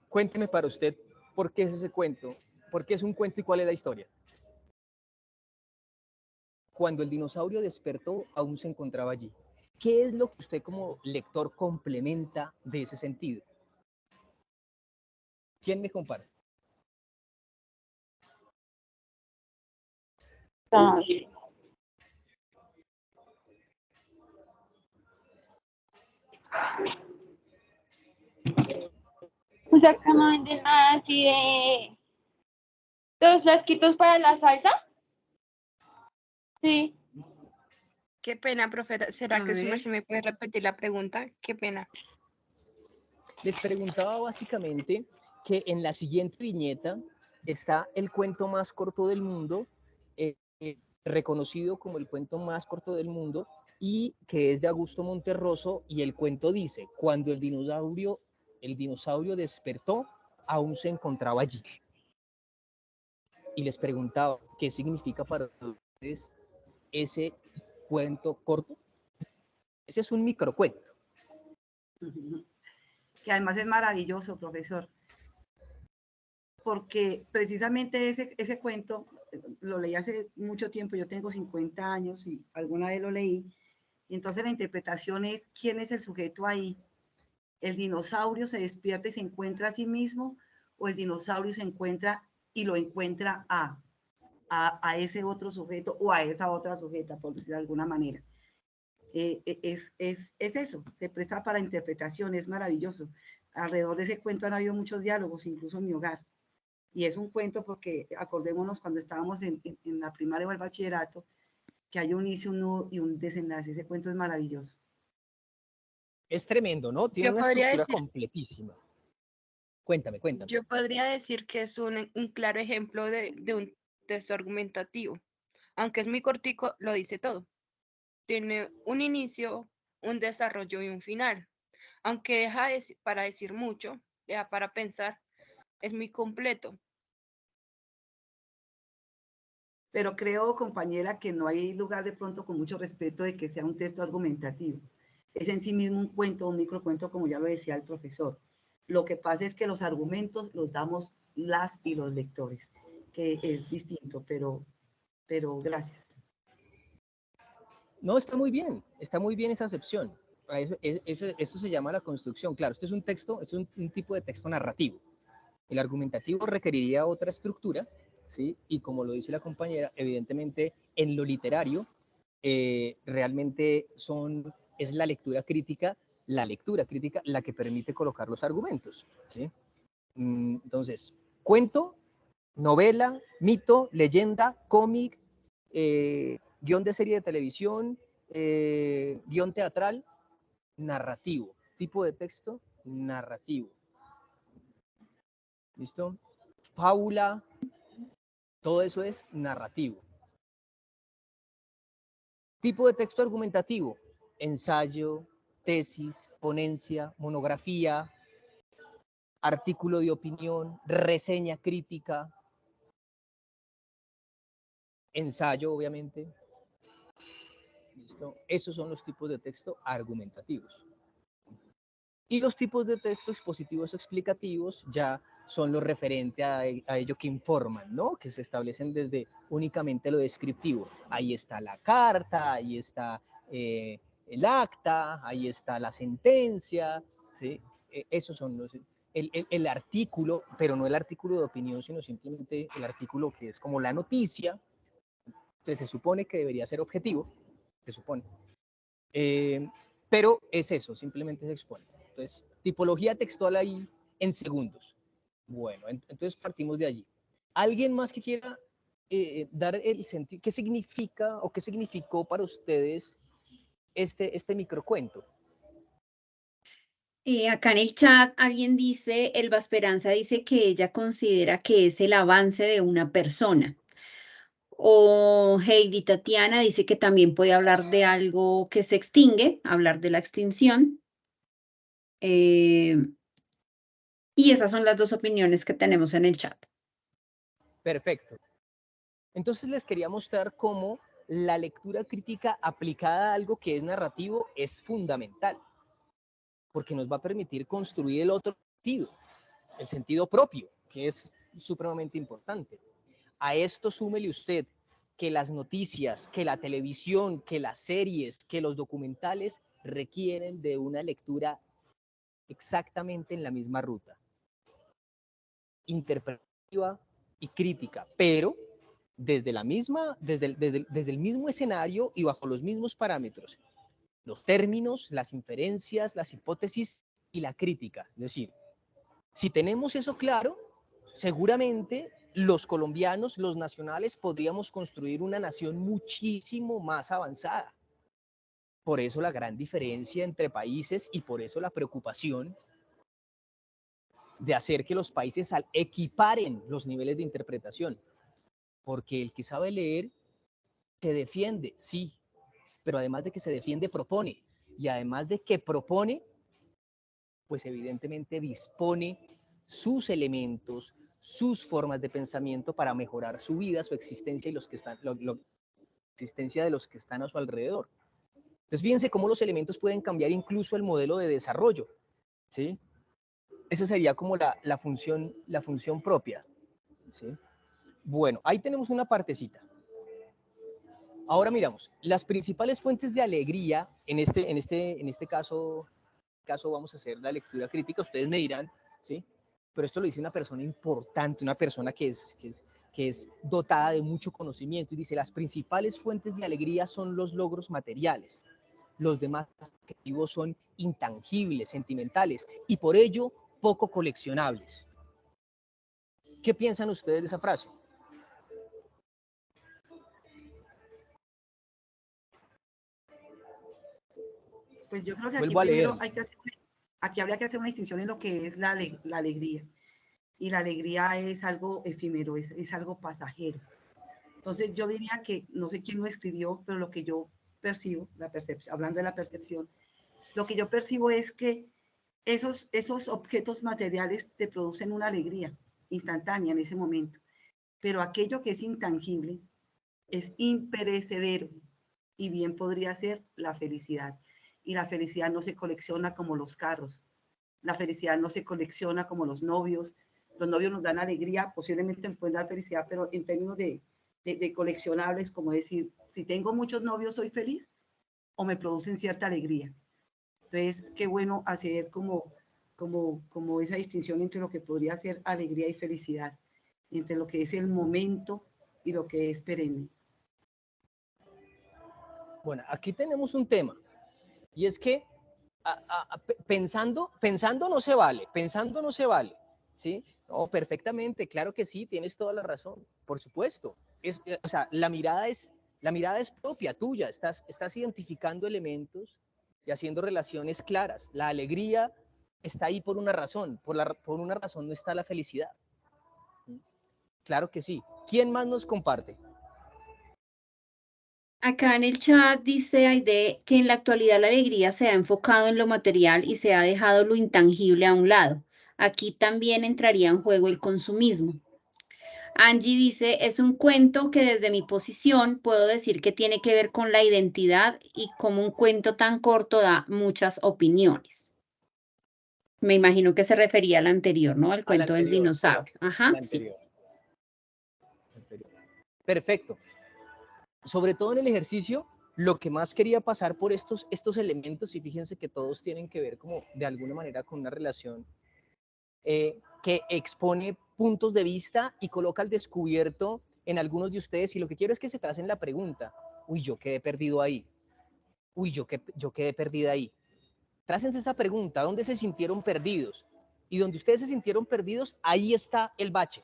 Cuénteme para usted por qué es ese cuento, por qué es un cuento y cuál es la historia. Cuando el dinosaurio despertó, aún se encontraba allí. ¿Qué es lo que usted como lector complementa de ese sentido? ¿Quién me comparte? O sea, que no venden nada así de los frasquitos para la salsa. Sí. Qué pena, profe. ¿Será que su merced me puede repetir la pregunta? Qué pena. Les preguntaba básicamente que en la siguiente viñeta está el cuento más corto del mundo, reconocido como el cuento más corto del mundo, y que es de Augusto Monterroso, y el cuento dice, cuando el dinosaurio despertó, aún se encontraba allí. Y les preguntaba, ¿qué significa para ustedes ese cuento corto? Ese es un microcuento. Que además es maravilloso, profesor. Porque precisamente ese cuento lo leí hace mucho tiempo, yo tengo 50 años y alguna vez lo leí, y entonces la interpretación es quién es el sujeto ahí. ¿El dinosaurio se despierta y se encuentra a sí mismo o el dinosaurio se encuentra y lo encuentra a ese otro sujeto o a esa otra sujeta, por decir de alguna manera? Es eso, se presta para interpretación, es maravilloso. Alrededor de ese cuento han habido muchos diálogos, incluso en mi hogar. Y es un cuento porque acordémonos cuando estábamos en la primaria o el bachillerato, que hay un inicio, un nudo y un desenlace. Ese cuento es maravilloso. Es tremendo, ¿no? Tiene una estructura completísima. Cuéntame. Yo podría decir que es un claro ejemplo de un texto argumentativo. Aunque es muy cortico, lo dice todo. Tiene un inicio, un desarrollo y un final. Aunque para decir mucho, deja para pensar, es muy completo. Pero creo, compañera, que no hay lugar de pronto, con mucho respeto, de que sea un texto argumentativo. Es en sí mismo un cuento, un microcuento, como ya lo decía el profesor. Lo que pasa es que los argumentos los damos las y los lectores, que es distinto, pero gracias. No, está muy bien esa acepción. Eso se llama la construcción. Claro, este es un texto, es un tipo de texto narrativo. El argumentativo requeriría otra estructura, ¿sí? Y como lo dice la compañera, evidentemente en lo literario realmente es la lectura crítica la que permite colocar los argumentos, ¿sí? Entonces, cuento, novela, mito, leyenda, cómic, guión de serie de televisión, guión teatral, narrativo, tipo de texto narrativo. ¿Listo? Fábula, todo eso es narrativo. Tipo de texto argumentativo, ensayo, tesis, ponencia, monografía, artículo de opinión, reseña crítica, ensayo, obviamente. ¿Listo? Esos son los tipos de texto argumentativos. Y los tipos de texto expositivos explicativos ya son lo referente a ello que informan, ¿no? Que se establecen desde únicamente lo descriptivo. Ahí está la carta, ahí está el acta, ahí está la sentencia, ¿sí? Esos son el artículo, pero no el artículo de opinión, sino simplemente el artículo que es como la noticia. Entonces se supone que debería ser objetivo, se supone. Pero es eso, simplemente se expone. Entonces, tipología textual ahí en segundos. Bueno, entonces partimos de allí. ¿Alguien más que quiera dar el sentido? ¿Qué significa o qué significó para ustedes este microcuento? Acá en el chat alguien dice, Elba Esperanza dice que ella considera que es el avance de una persona. O Heidi Tatiana dice que también puede hablar de algo que se extingue, hablar de la extinción. Y esas son las dos opiniones que tenemos en el chat. Perfecto. Entonces les quería mostrar cómo la lectura crítica aplicada a algo que es narrativo es fundamental, porque nos va a permitir construir el otro sentido, el sentido propio, que es supremamente importante. A esto súmele usted que las noticias, que la televisión, que las series, que los documentales requieren de una lectura exactamente en la misma ruta, interpretativa y crítica, pero desde el mismo escenario y bajo los mismos parámetros, los términos, las inferencias, las hipótesis y la crítica. Es decir, si tenemos eso claro, seguramente los colombianos, los nacionales, podríamos construir una nación muchísimo más avanzada. Por eso la gran diferencia entre países y por eso la preocupación de hacer que los países equiparen los niveles de interpretación. Porque el que sabe leer se defiende, sí, pero además de que se defiende, propone. Y además de que propone, pues evidentemente dispone sus elementos, sus formas de pensamiento para mejorar su vida, su existencia y la existencia de los que están a su alrededor. Entonces, fíjense cómo los elementos pueden cambiar incluso el modelo de desarrollo, ¿sí? Esa sería como la función propia, ¿sí? Bueno, ahí tenemos una partecita. Ahora miramos, las principales fuentes de alegría, en este caso vamos a hacer la lectura crítica, ustedes me dirán, ¿sí? Pero esto lo dice una persona importante, una persona que es dotada de mucho conocimiento, y dice, las principales fuentes de alegría son los logros materiales. Los demás objetivos son intangibles, sentimentales, y por ello poco coleccionables. ¿Qué piensan ustedes de esa frase? Pues yo creo que Vuelvo a leer. aquí habría que hacer una distinción en lo que es la alegría. Y la alegría es algo efímero, es algo pasajero. Entonces yo diría que, no sé quién lo escribió, pero lo que yo percibo, la percepción, hablando de la percepción, lo que yo percibo es que esos objetos materiales te producen una alegría instantánea en ese momento, pero aquello que es intangible es imperecedero y bien podría ser la felicidad. Y la felicidad no se colecciona como los carros, la felicidad no se colecciona como los novios nos dan alegría, posiblemente nos pueden dar felicidad, pero en términos de coleccionables, como decir, si tengo muchos novios, ¿soy feliz? ¿O me producen cierta alegría? Entonces, qué bueno hacer como esa distinción entre lo que podría ser alegría y felicidad, entre lo que es el momento y lo que es perenne. Bueno, aquí tenemos un tema, y es que pensando no se vale, ¿sí? No, perfectamente, claro que sí, tienes toda la razón, por supuesto. O sea, la mirada es propia, tuya, estás identificando elementos y haciendo relaciones claras. La alegría está ahí por una razón, por una razón no está la felicidad. Claro que sí. ¿Quién más nos comparte? Acá en el chat dice Aide que en la actualidad la alegría se ha enfocado en lo material y se ha dejado lo intangible a un lado. Aquí también entraría en juego el consumismo. Angie dice, es un cuento que desde mi posición puedo decir que tiene que ver con la identidad y como un cuento tan corto da muchas opiniones. Me imagino que se refería al anterior, ¿no? Al cuento del dinosaurio. Ajá, sí. Perfecto. Sobre todo en el ejercicio, lo que más quería pasar por estos elementos, y fíjense que todos tienen que ver como de alguna manera con una relación que expone puntos de vista y coloca al descubierto en algunos de ustedes, y lo que quiero es que se tracen la pregunta, uy, yo quedé perdido ahí, uy, yo quedé perdida ahí. Trácense esa pregunta, ¿dónde se sintieron perdidos? Y donde ustedes se sintieron perdidos, ahí está el bache.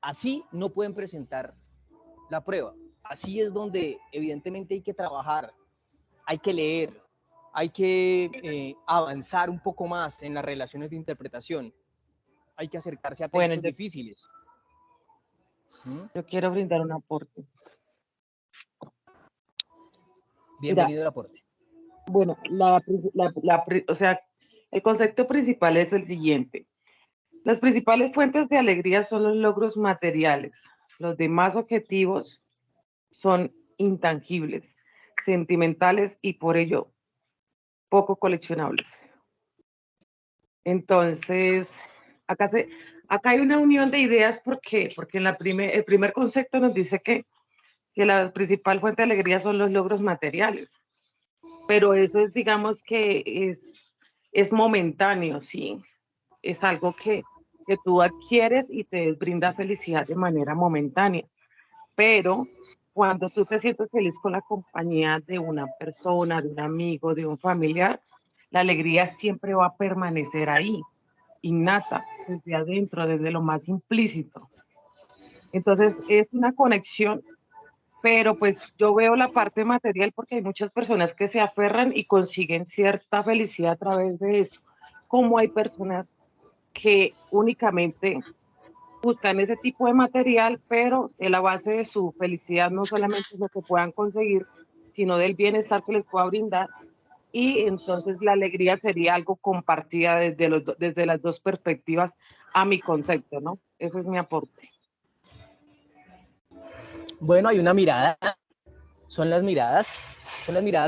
Así no pueden presentar la prueba. Así es donde evidentemente hay que trabajar, hay que leer, hay que avanzar un poco más en las relaciones de interpretación. Hay que acercarse a textos difíciles. Yo quiero brindar un aporte. Bienvenido al aporte. Bueno, o sea, el concepto principal es el siguiente. Las principales fuentes de alegría son los logros materiales. Los demás objetivos son intangibles, sentimentales y por ello poco coleccionables. Entonces, acá hay una unión de ideas. ¿Por qué? Porque el primer concepto nos dice que la principal fuente de alegría son los logros materiales. Pero eso es, digamos que es momentáneo, ¿sí? Es algo que tú adquieres y te brinda felicidad de manera momentánea. Pero cuando tú te sientes feliz con la compañía de una persona, de un amigo, de un familiar, la alegría siempre va a permanecer ahí, innata, desde adentro, desde lo más implícito. Entonces, es una conexión, pero pues yo veo la parte material porque hay muchas personas que se aferran y consiguen cierta felicidad a través de eso, como hay personas que únicamente buscan ese tipo de material, pero la base de su felicidad no solamente es lo que puedan conseguir, sino del bienestar que les pueda brindar. Y entonces la alegría sería algo compartida desde las dos perspectivas, a mi concepto, ¿no? Ese es mi aporte. Bueno, hay una mirada, son las miradas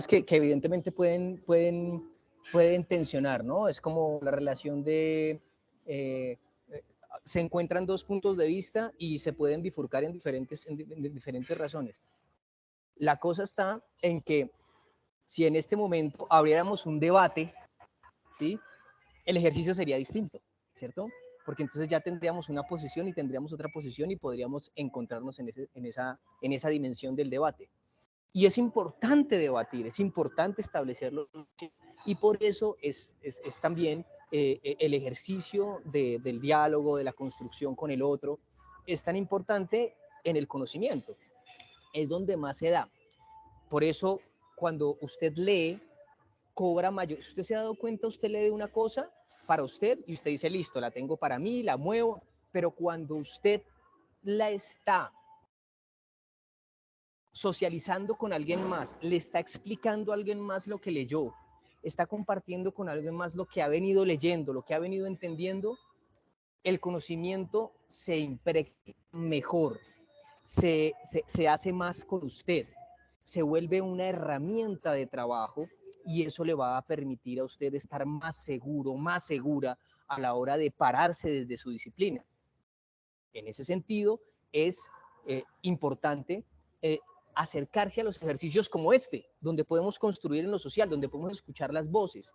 que evidentemente pueden tensionar, ¿no? Es como la relación de... se encuentran dos puntos de vista y se pueden bifurcar en diferentes razones. La cosa está en que si en este momento abriéramos un debate, ¿sí? El ejercicio sería distinto, ¿cierto? Porque entonces ya tendríamos una posición y tendríamos otra posición y podríamos encontrarnos en esa dimensión del debate. Y es importante debatir, es importante establecerlo, y por eso es también el ejercicio del diálogo, de la construcción con el otro, es tan importante en el conocimiento, es donde más se da. Por eso, cuando usted lee, cobra mayor. Si usted se ha dado cuenta, usted lee una cosa para usted y usted dice, listo, la tengo para mí, la muevo, pero cuando usted la está socializando con alguien más, le está explicando a alguien más lo que leyó, está compartiendo con alguien más lo que ha venido leyendo, lo que ha venido entendiendo, el conocimiento se impregna mejor, se hace más con usted, se vuelve una herramienta de trabajo y eso le va a permitir a usted estar más seguro, más segura a la hora de pararse desde su disciplina. En ese sentido, es importante acercarse a los ejercicios como este, donde podemos construir en lo social, donde podemos escuchar las voces,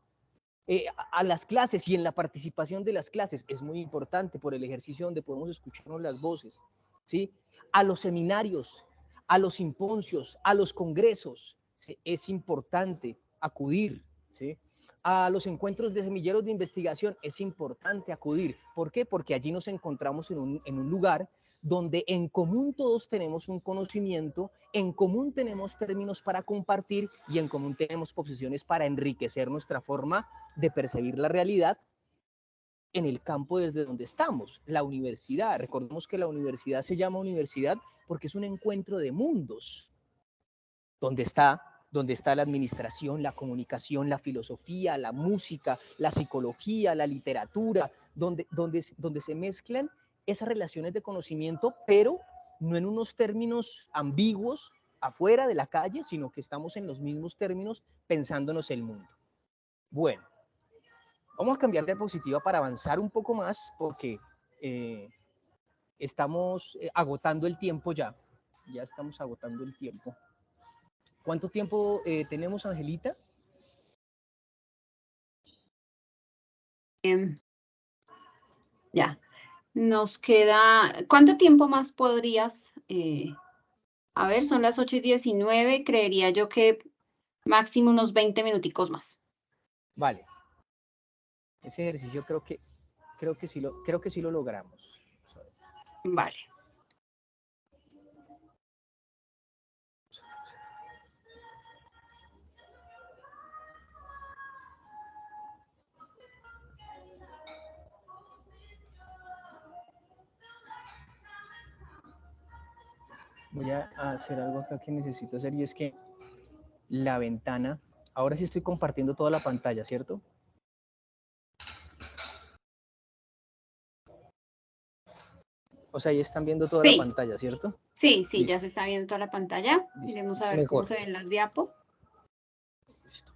a las clases y en la participación de las clases. Es muy importante por el ejercicio donde podemos escucharnos las voces, ¿sí? A los seminarios, a los simposios, a los congresos, ¿sí? Es importante acudir, ¿sí? A los encuentros de semilleros de investigación es importante acudir. ¿Por qué? Porque allí nos encontramos en un lugar donde en común todos tenemos un conocimiento, en común tenemos términos para compartir y en común tenemos posiciones para enriquecer nuestra forma de percibir la realidad en el campo desde donde estamos, la universidad. Recordemos que la universidad se llama universidad porque es un encuentro de mundos, donde está la administración, la comunicación, la filosofía, la música, la psicología, la literatura, donde se mezclan esas relaciones de conocimiento, pero no en unos términos ambiguos afuera de la calle, sino que estamos en los mismos términos pensándonos el mundo. Bueno, vamos a cambiar de diapositiva para avanzar un poco más porque estamos agotando el tiempo ya. Ya estamos agotando el tiempo. ¿Cuánto tiempo tenemos, Angelita? Ya. Nos queda, ¿cuánto tiempo más podrías? A ver, son las 8:19, creería yo que máximo unos 20 minuticos más. Vale. Ese ejercicio creo que sí lo logramos. Vale. Voy a hacer algo acá que necesito hacer y es que la ventana, ahora sí estoy compartiendo toda la pantalla, ¿cierto? O sea, ya están viendo toda la pantalla, ¿cierto? Sí, sí, Listo. ya se está viendo toda la pantalla. Iremos a ver cómo se ven las diapos. Listo.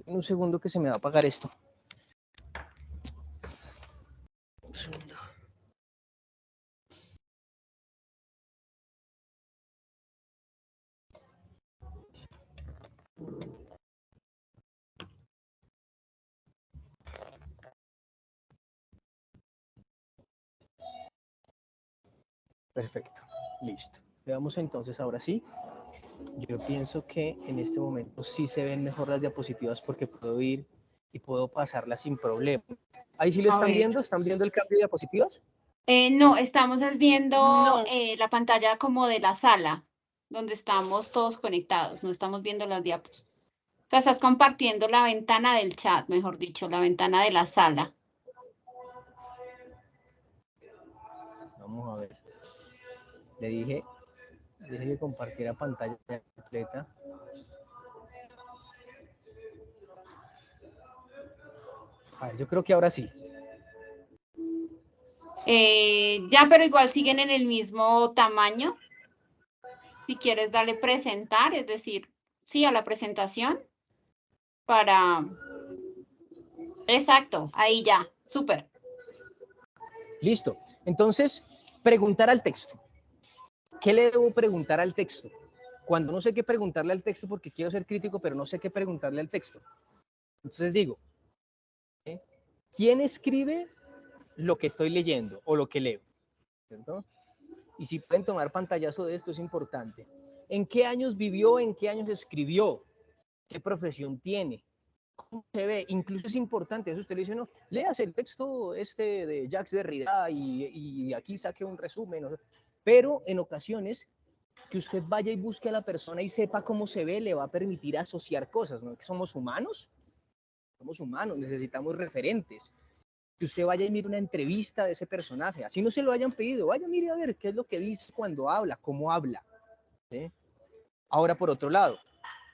Un segundo que se me va a apagar esto. Un segundo. Perfecto, listo. Veamos entonces ahora sí. Yo pienso que en este momento sí se ven mejor las diapositivas porque puedo ir y puedo pasarlas sin problema. ¿Ahí sí lo están viendo? ¿Están viendo el cambio de diapositivas? No, estamos viendo la pantalla como de la sala, donde estamos todos conectados, no estamos viendo las diapos. O sea, estás compartiendo la ventana del chat, mejor dicho, la ventana de la sala. Vamos a ver. Le dije que compartiera pantalla completa. A ver, yo creo que ahora sí. Ya, pero igual siguen en el mismo tamaño. Si quieres darle presentar, es decir, sí a la presentación para... Exacto, ahí ya, súper. Listo. Entonces, preguntar al texto. ¿Qué le debo preguntar al texto? Cuando no sé qué preguntarle al texto porque quiero ser crítico, pero no sé qué preguntarle al texto. Entonces digo, ¿quién escribe lo que estoy leyendo o lo que leo? ¿Cierto? Y si pueden tomar pantallazo de esto es importante. ¿En qué años vivió? ¿En qué años escribió? ¿Qué profesión tiene? ¿Cómo se ve? Incluso es importante, eso usted le dice, no, léase el texto de Jacques Derrida y aquí saque un resumen. ¿No? Pero en ocasiones que usted vaya y busque a la persona y sepa cómo se ve, le va a permitir asociar cosas, ¿no? Que somos humanos, necesitamos referentes. Que usted vaya y mire una entrevista de ese personaje, así no se lo hayan pedido, vaya, mire a ver qué es lo que dice cuando habla, cómo habla. ¿Sí? Ahora, por otro lado,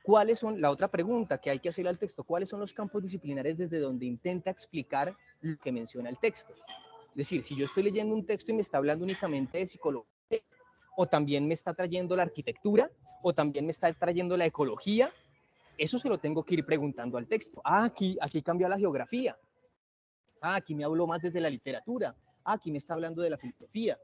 ¿cuáles son, la otra pregunta que hay que hacer al texto, cuáles son los campos disciplinares desde donde intenta explicar lo que menciona el texto? Es decir, si yo estoy leyendo un texto y me está hablando únicamente de psicología, o también me está trayendo la arquitectura, o también me está trayendo la ecología, eso se lo tengo que ir preguntando al texto. Ah, aquí cambia la geografía. Ah, aquí me habló más desde la literatura. Ah, aquí me está hablando de la filosofía.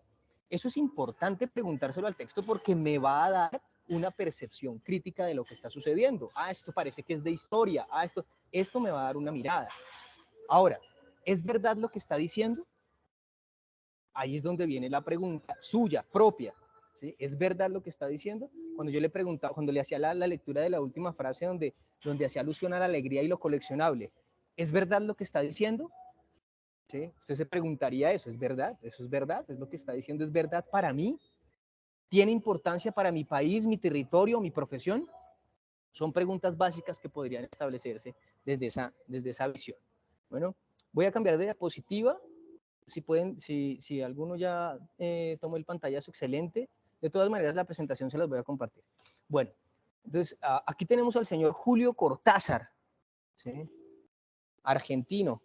Eso es importante preguntárselo al texto porque me va a dar una percepción crítica de lo que está sucediendo. Ah, esto parece que es de historia. Ah, esto me va a dar una mirada. Ahora, ¿es verdad lo que está diciendo? Ahí es donde viene la pregunta suya, propia. ¿Sí? ¿Es verdad lo que está diciendo? Cuando yo le preguntaba, cuando le hacía la lectura de la última frase donde hacía alusión a la alegría y lo coleccionable, ¿es verdad lo que está diciendo? ¿Sí? Usted se preguntaría eso, ¿es verdad? ¿Eso es verdad? ¿Es lo que está diciendo? ¿Es verdad para mí? ¿Tiene importancia para mi país, mi territorio, mi profesión? Son preguntas básicas que podrían establecerse desde esa visión. Bueno, voy a cambiar de diapositiva. Si pueden, si alguno ya tomó el pantallazo, excelente. De todas maneras, la presentación se las voy a compartir. Bueno, entonces, aquí tenemos al señor Julio Cortázar, ¿sí? Argentino.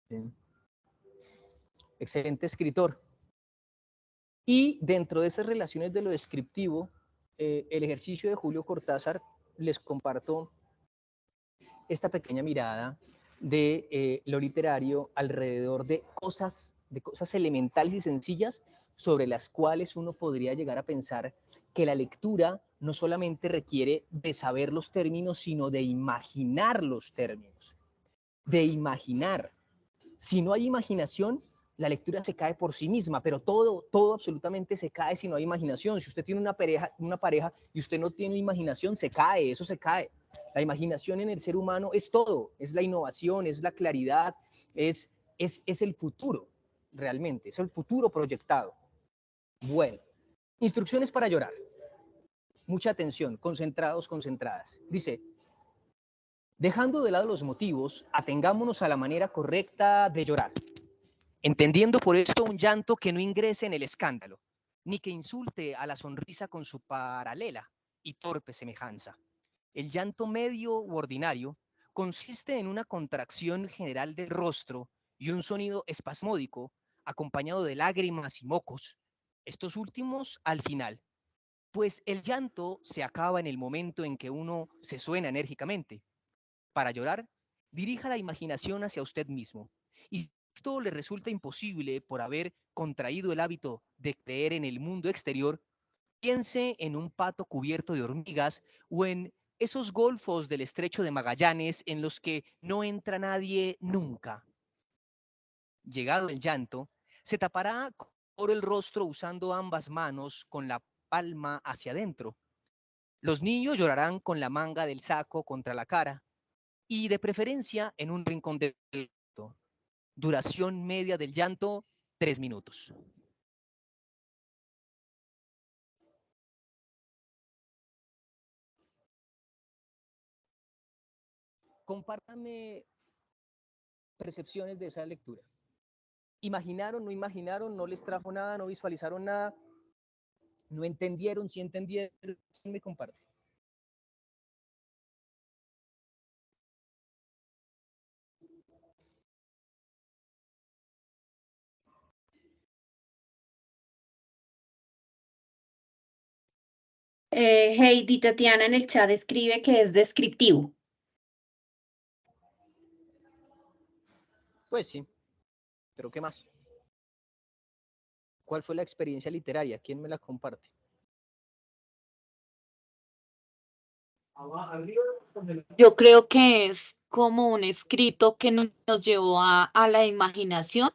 ¿Sí? Excelente escritor. Y dentro de esas relaciones de lo descriptivo, el ejercicio de Julio Cortázar, les comparto esta pequeña mirada de lo literario alrededor de cosas elementales y sencillas sobre las cuales uno podría llegar a pensar que la lectura no solamente requiere de saber los términos, sino de imaginar los términos, de imaginar. Si no hay imaginación, la lectura se cae por sí misma, pero todo absolutamente se cae si no hay imaginación. Si usted tiene una pareja y usted no tiene imaginación, se cae, eso se cae. La imaginación en el ser humano es todo, es la innovación, es la claridad, es el futuro, realmente, es el futuro proyectado. Bueno, instrucciones para llorar. Mucha atención, concentrados, concentradas. Dice, dejando de lado los motivos, atengámonos a la manera correcta de llorar, entendiendo por esto un llanto que no ingrese en el escándalo, ni que insulte a la sonrisa con su paralela y torpe semejanza. El llanto medio u ordinario consiste en una contracción general del rostro y un sonido espasmódico acompañado de lágrimas y mocos, estos últimos al final, pues el llanto se acaba en el momento en que uno se suena enérgicamente. Para llorar, dirija la imaginación hacia usted mismo, y esto le resulta imposible por haber contraído el hábito de creer en el mundo exterior, piense en un pato cubierto de hormigas o en esos golfos del estrecho de Magallanes en los que no entra nadie nunca. Llegado el llanto, se tapará por el rostro usando ambas manos con la palma hacia adentro. Los niños llorarán con la manga del saco contra la cara y de preferencia en un rincón del llanto. Duración media del llanto, 3 minutos. Compártanme percepciones de esa lectura. ¿Imaginaron, no imaginaron, no les trajo nada, no visualizaron nada? ¿No entendieron, sí entendieron? ¿Quién me comparte? Heidi Tatiana en el chat escribe que es descriptivo. Pues sí, pero ¿qué más? ¿Cuál fue la experiencia literaria? ¿Quién me la comparte? Yo creo que es como un escrito que nos llevó a la imaginación,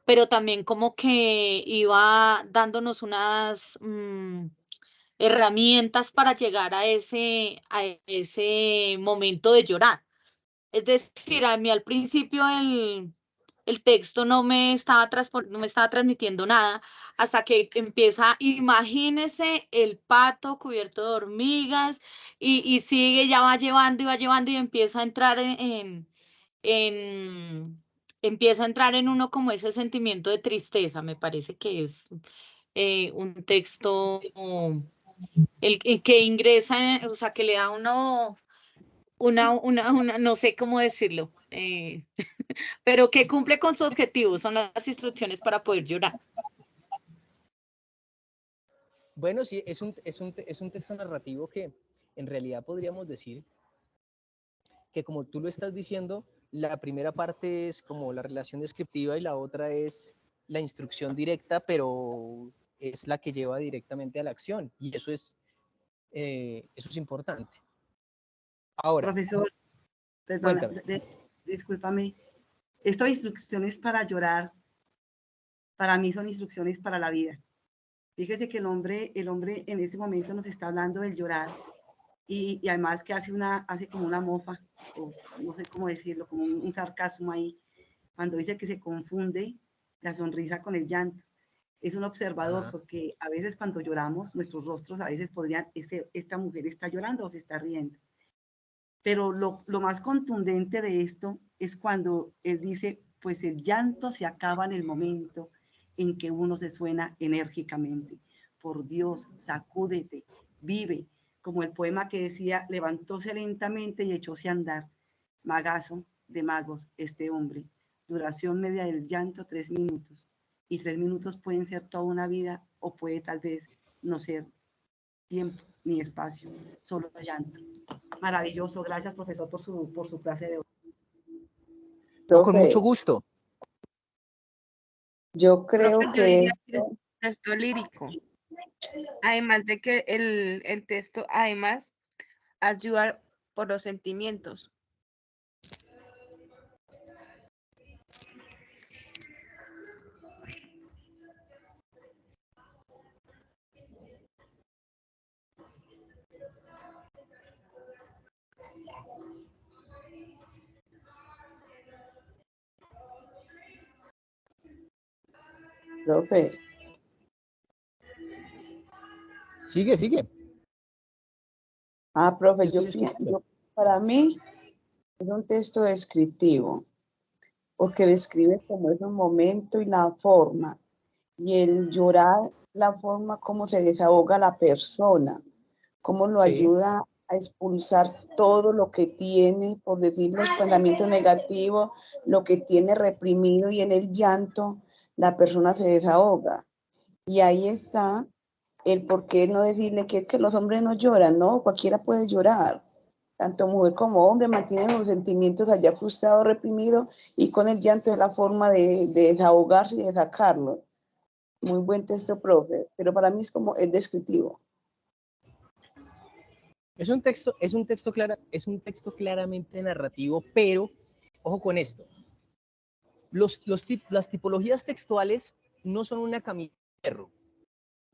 pero también como que iba dándonos unas herramientas para llegar a ese momento de llorar. Es decir, a mí al principio el texto no me estaba transmitiendo nada, hasta que empieza, imagínese el pato cubierto de hormigas y sigue, ya va llevando y empieza a entrar empieza a entrar en uno como ese sentimiento de tristeza. Me parece que es un texto el que ingresa, o sea, que le da uno no sé cómo decirlo, pero que cumple con su objetivo, son las instrucciones para poder llorar. Bueno, sí, es un texto narrativo que en realidad podríamos decir que, como tú lo estás diciendo, la primera parte es como la relación descriptiva y la otra es la instrucción directa, pero es la que lleva directamente a la acción, y eso es importante. Ahora, Profesor, perdona, discúlpame. Estas instrucciones para llorar, para mí son instrucciones para la vida. Fíjese que el hombre en este momento nos está hablando del llorar y además que hace como una mofa, o no sé cómo decirlo, como un sarcasmo ahí, cuando dice que se confunde la sonrisa con el llanto. Es un observador, porque a veces cuando lloramos, nuestros rostros a veces podrían, esta mujer está llorando o se está riendo. Pero lo más contundente de esto es cuando él dice, pues el llanto se acaba en el momento en que uno se suena enérgicamente. Por Dios, sacúdete, vive, como el poema que decía, levantóse lentamente y echóse a andar. Magazo de magos, este hombre. Duración media del llanto, 3 minutos. Y 3 minutos pueden ser toda una vida o puede tal vez no ser tiempo ni espacio, solo llanto. Maravilloso, gracias profesor por su clase de hoy. Con mucho gusto. Yo creo Profe, yo que diría que es texto lírico. Además de que el texto, además, ayuda por los sentimientos. profe, Sigue. profe, para mí es un texto descriptivo, porque describe cómo es un momento y la forma, y el llorar, la forma como se desahoga la persona, cómo lo ayuda a expulsar todo lo que tiene, por decir los pensamientos negativos, lo que tiene reprimido, y en el llanto la persona se desahoga. Y ahí está el por qué no decirle que es que los hombres no lloran, no, cualquiera puede llorar. Tanto mujer como hombre mantienen los sentimientos allá frustrados, reprimidos, y con el llanto es la forma de desahogarse y de sacarlo. Muy buen texto, profe, pero para mí es descriptivo. Es un texto claramente narrativo, pero ojo con esto. Las tipologías textuales no son una camisa de hierro,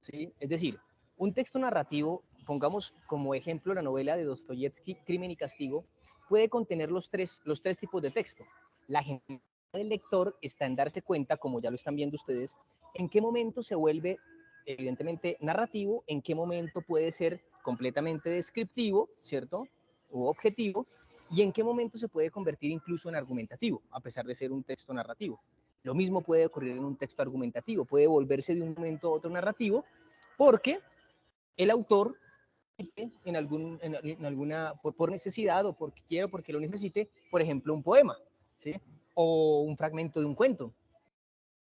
¿sí? Es decir, un texto narrativo, pongamos como ejemplo la novela de Dostoyevsky, Crimen y Castigo, puede contener los tres tipos de texto. La genialidad del lector está en darse cuenta, como ya lo están viendo ustedes, en qué momento se vuelve evidentemente narrativo, en qué momento puede ser completamente descriptivo, ¿cierto? O objetivo, y en qué momento se puede convertir incluso en argumentativo, a pesar de ser un texto narrativo. Lo mismo puede ocurrir en un texto argumentativo, puede volverse de un momento a otro narrativo, porque el autor, en alguna, por necesidad o porque quiere o porque lo necesite, por ejemplo, un poema, ¿sí? O un fragmento de un cuento.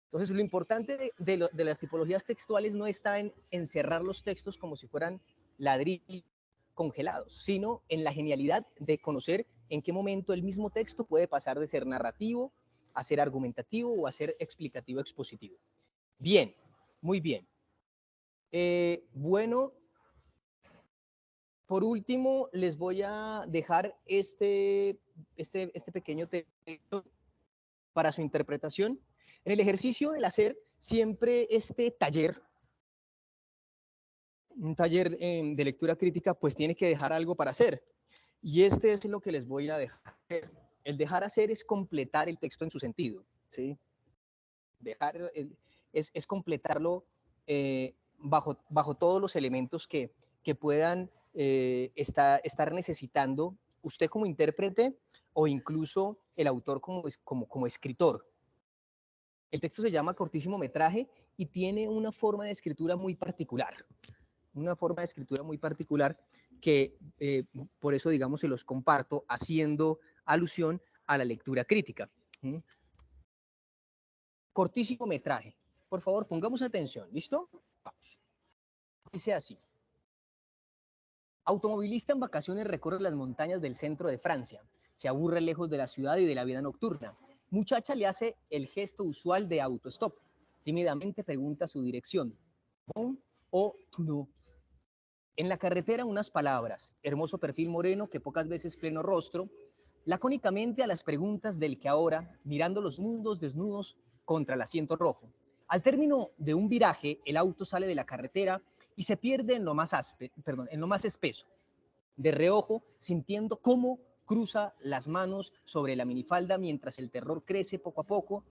Entonces, lo importante de las tipologías textuales no está en encerrar los textos como si fueran ladrillos congelados, sino en la genialidad de conocer en qué momento el mismo texto puede pasar de ser narrativo a ser argumentativo o a ser explicativo, expositivo. Bien, muy bien. Bueno, por último, les voy a dejar este pequeño texto para su interpretación. En el ejercicio del hacer siempre este taller, un taller de lectura crítica, pues tiene que dejar algo para hacer. Y este es lo que les voy a dejar. El dejar hacer es completar el texto en su sentido, ¿sí? Es completarlo bajo todos los elementos que puedan estar necesitando usted como intérprete o incluso el autor como escritor. El texto se llama Cortísimo Metraje y tiene una forma de escritura muy particular. una forma de escritura muy particular que por eso, digamos, se los comparto haciendo alusión a la lectura crítica. Cortísimo metraje. Por favor, pongamos atención. ¿Listo? Vamos. Dice así. Automovilista en vacaciones recorre las montañas del centro de Francia. Se aburre lejos de la ciudad y de la vida nocturna. Muchacha le hace el gesto usual de autostop. Tímidamente pregunta su dirección. ¿Bon o no? En la carretera unas palabras. Hermoso perfil moreno que pocas veces pleno rostro. Lacónicamente a las preguntas del que ahora, mirando los mundos desnudos contra el asiento rojo. Al término de un viraje, el auto sale de la carretera y se pierde en lo más espeso. De reojo, sintiendo cómo cruza las manos sobre la minifalda mientras el terror crece poco a poco.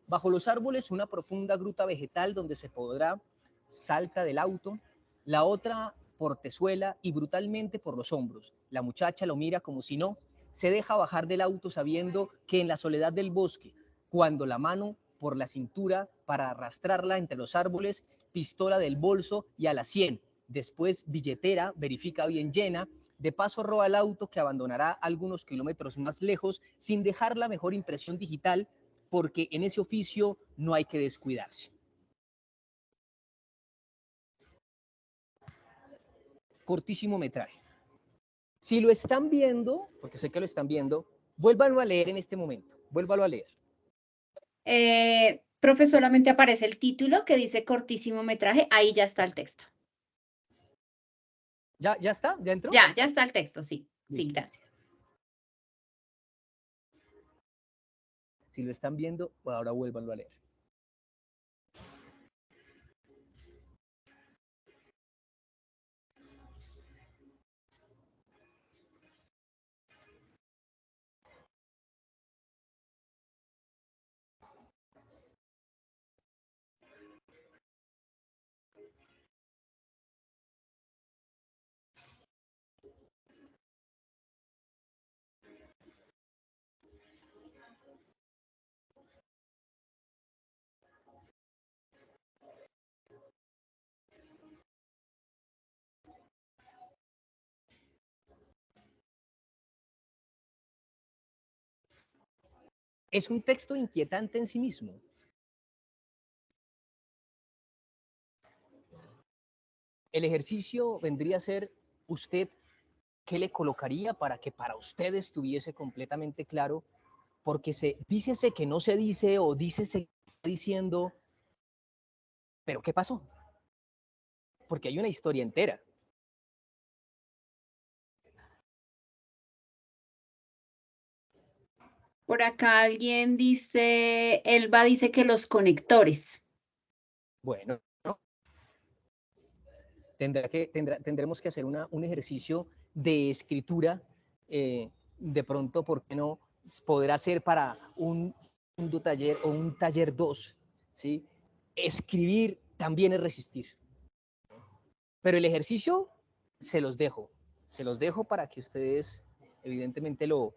Bajo los árboles, una profunda gruta vegetal donde se podrá, salta del auto, la otra portezuela y brutalmente por los hombros. La muchacha lo mira como si no, se deja bajar del auto sabiendo que en la soledad del bosque, cuando la mano por la cintura para arrastrarla entre los árboles, pistola del bolso y a la 100. Después billetera, verifica bien llena, de paso roba el auto que abandonará algunos kilómetros más lejos sin dejar la mejor impresión digital, porque en ese oficio no hay que descuidarse. Cortísimo metraje. Si lo están viendo, porque sé que lo están viendo, vuélvanlo a leer en este momento, vuélvalo a leer. Profe, solamente aparece el título que dice cortísimo metraje, ahí ya está el texto. ¿Ya está? ¿Ya entró? Ya está el texto, sí. Listo. Sí, gracias. Si lo están viendo, ahora vuélvanlo a leer. Es un texto inquietante en sí mismo. El ejercicio vendría a ser usted, ¿qué le colocaría para que para usted estuviese completamente claro? Porque dícese que no se dice o dícese que está diciendo, pero ¿qué pasó? Porque hay una historia entera. Por acá alguien dice, Elba dice que los conectores. Bueno, tendremos que hacer un ejercicio de escritura, de pronto, ¿por qué no? Podrá ser para un segundo taller o un taller 2, ¿sí? Escribir también es resistir. Pero el ejercicio se los dejo para que ustedes evidentemente lo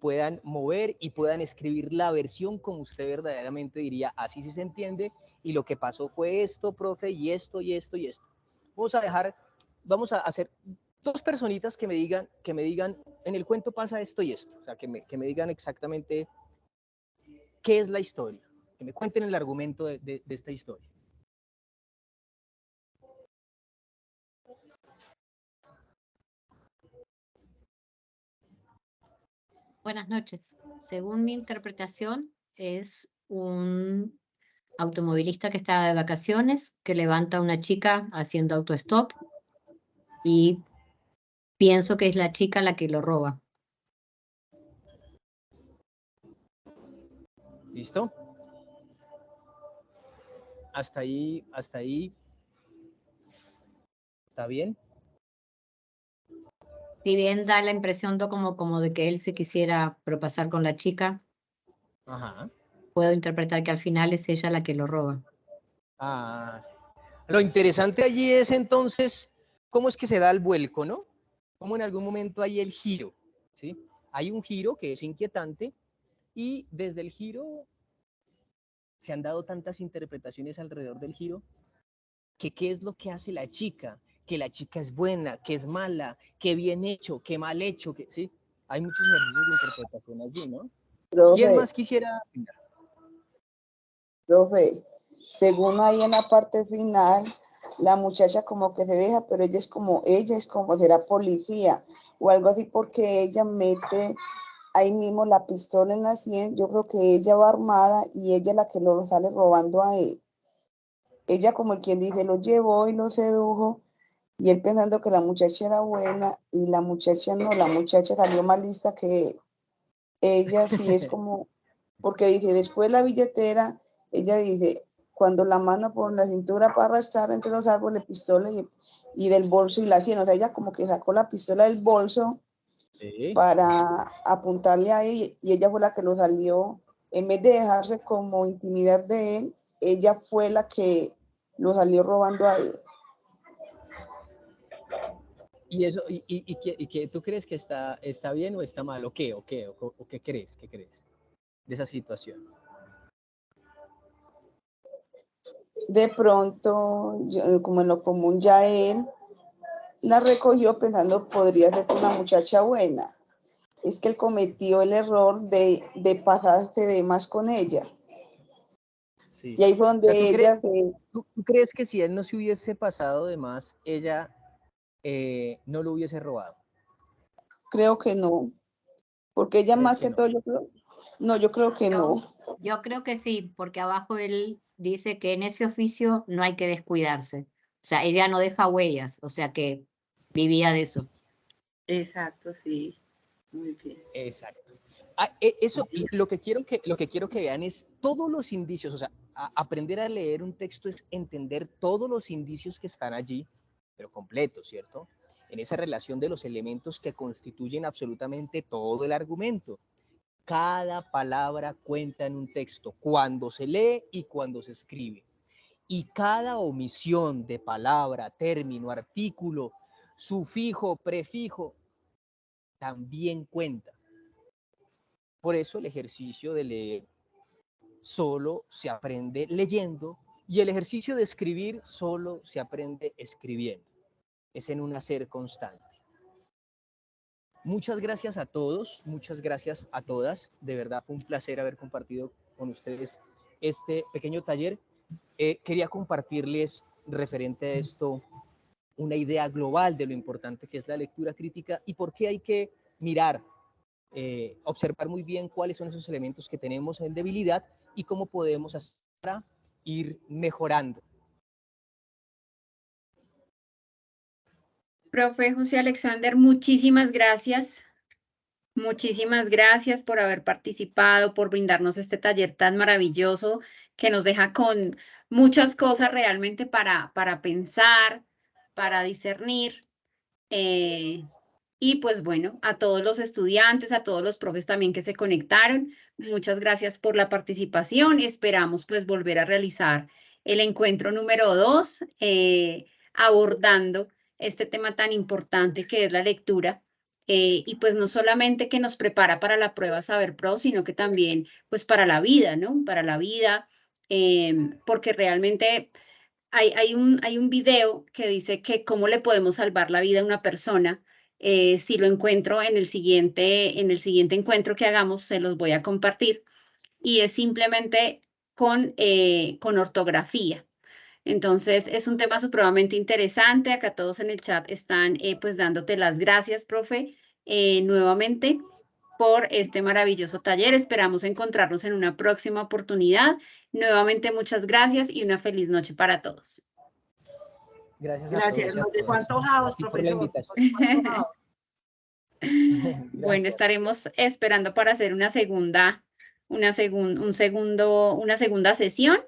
puedan mover y puedan escribir la versión como usted verdaderamente diría, así sí se entiende, y lo que pasó fue esto, profe, y esto, y esto, y esto. Vamos a hacer 2 personitas que me digan, en el cuento pasa esto y esto, o sea, que me digan exactamente qué es la historia, que me cuenten el argumento de esta historia. Buenas noches. Según mi interpretación, es un automovilista que está de vacaciones, que levanta a una chica haciendo autostop y pienso que es la chica la que lo roba. ¿Listo? Hasta ahí, ¿está bien? Si bien da la impresión como de que él se quisiera propasar con la chica, Ajá. puedo interpretar que al final es ella la que lo roba. Lo interesante allí es entonces cómo es que se da el vuelco, ¿no? Cómo en algún momento hay el giro, ¿sí? Hay un giro que es inquietante y desde el giro se han dado tantas interpretaciones alrededor del giro que qué es lo que hace la chica, que la chica es buena, que es mala, que bien hecho, que mal hecho, que sí. Hay muchos ejercicios de interpretación allí, ¿no? ¿Quién más quisiera? Profe, según ahí en la parte final, la muchacha como que se deja, pero ella es como será policía o algo así, porque ella mete ahí mismo la pistola en la sien. Yo creo que ella va armada y ella es la que lo sale robando a él. Ella como el quien dice, lo llevó y lo sedujo, y él pensando que la muchacha era buena, y la muchacha no, la muchacha salió más lista que él. Ella sí es como, porque dice, después la billetera, ella dice, cuando la mano por la cintura para arrastrar entre los árboles, pistola y del bolso y la sien, o sea, ella como que sacó la pistola del bolso para apuntarle a él, y ella fue la que lo salió, en vez de dejarse como intimidar de él, ella fue la que lo salió robando a él. ¿Y eso, qué tú crees que está bien o está mal? ¿O qué? ¿O qué crees? ¿Qué crees de esa situación? De pronto, como en lo común, ya él la recogió pensando podría ser una muchacha buena. Es que él cometió el error de pasarse de más con ella. Sí. Y ahí fue donde O sea, ella ¿tú crees que si él no se hubiese pasado de más, ella no lo hubiese robado? Creo que no. Porque ella más que todo, yo creo que no. Yo creo que sí, porque abajo él dice que en ese oficio no hay que descuidarse. O sea, ella no deja huellas, o sea que vivía de eso. Exacto, sí. Muy bien. Exacto. Eso, lo que quiero que vean es todos los indicios, o sea, aprender a leer un texto es entender todos los indicios que están allí, pero completos, ¿cierto? En esa relación de los elementos que constituyen absolutamente todo el argumento. Cada palabra cuenta en un texto, cuando se lee y cuando se escribe. Y cada omisión de palabra, término, artículo, sufijo, prefijo, también cuenta. Por eso el ejercicio de leer solo se aprende leyendo y el ejercicio de escribir solo se aprende escribiendo. Es en un hacer constante. Muchas gracias a todos, muchas gracias a todas. De verdad fue un placer haber compartido con ustedes este pequeño taller. Quería compartirles referente a esto una idea global de lo importante que es la lectura crítica y por qué hay que mirar, observar muy bien cuáles son esos elementos que tenemos en debilidad y cómo podemos hacer para ir mejorando. Profe José Alexander, muchísimas gracias. Muchísimas gracias por haber participado, por brindarnos este taller tan maravilloso que nos deja con muchas cosas realmente para pensar, para discernir. Y pues bueno, a todos los estudiantes, a todos los profes también que se conectaron, muchas gracias por la participación. Esperamos pues volver a realizar el encuentro número 2, abordando este tema tan importante que es la lectura. Y pues no solamente que nos prepara para la prueba Saber Pro, sino que también pues para la vida, ¿no? Para la vida, porque realmente hay un video que dice que cómo le podemos salvar la vida a una persona. Si lo encuentro en el siguiente encuentro que hagamos, se los voy a compartir. Y es simplemente con ortografía. Entonces, es un tema supremamente interesante. Acá todos en el chat están pues dándote las gracias, profe, nuevamente por este maravilloso taller. Esperamos encontrarnos en una próxima oportunidad. Nuevamente, muchas gracias y una feliz noche para todos. Gracias a Gracias. todos y a Nos dejó todas. antojados, Por la profesor. invitación. Bueno, estaremos esperando para hacer una segunda sesión.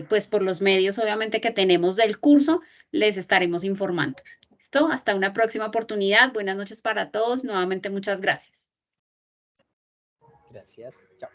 Pues por los medios, obviamente, que tenemos del curso, les estaremos informando. ¿Listo? Hasta una próxima oportunidad. Buenas noches para todos. Nuevamente, muchas gracias. Gracias. Chao.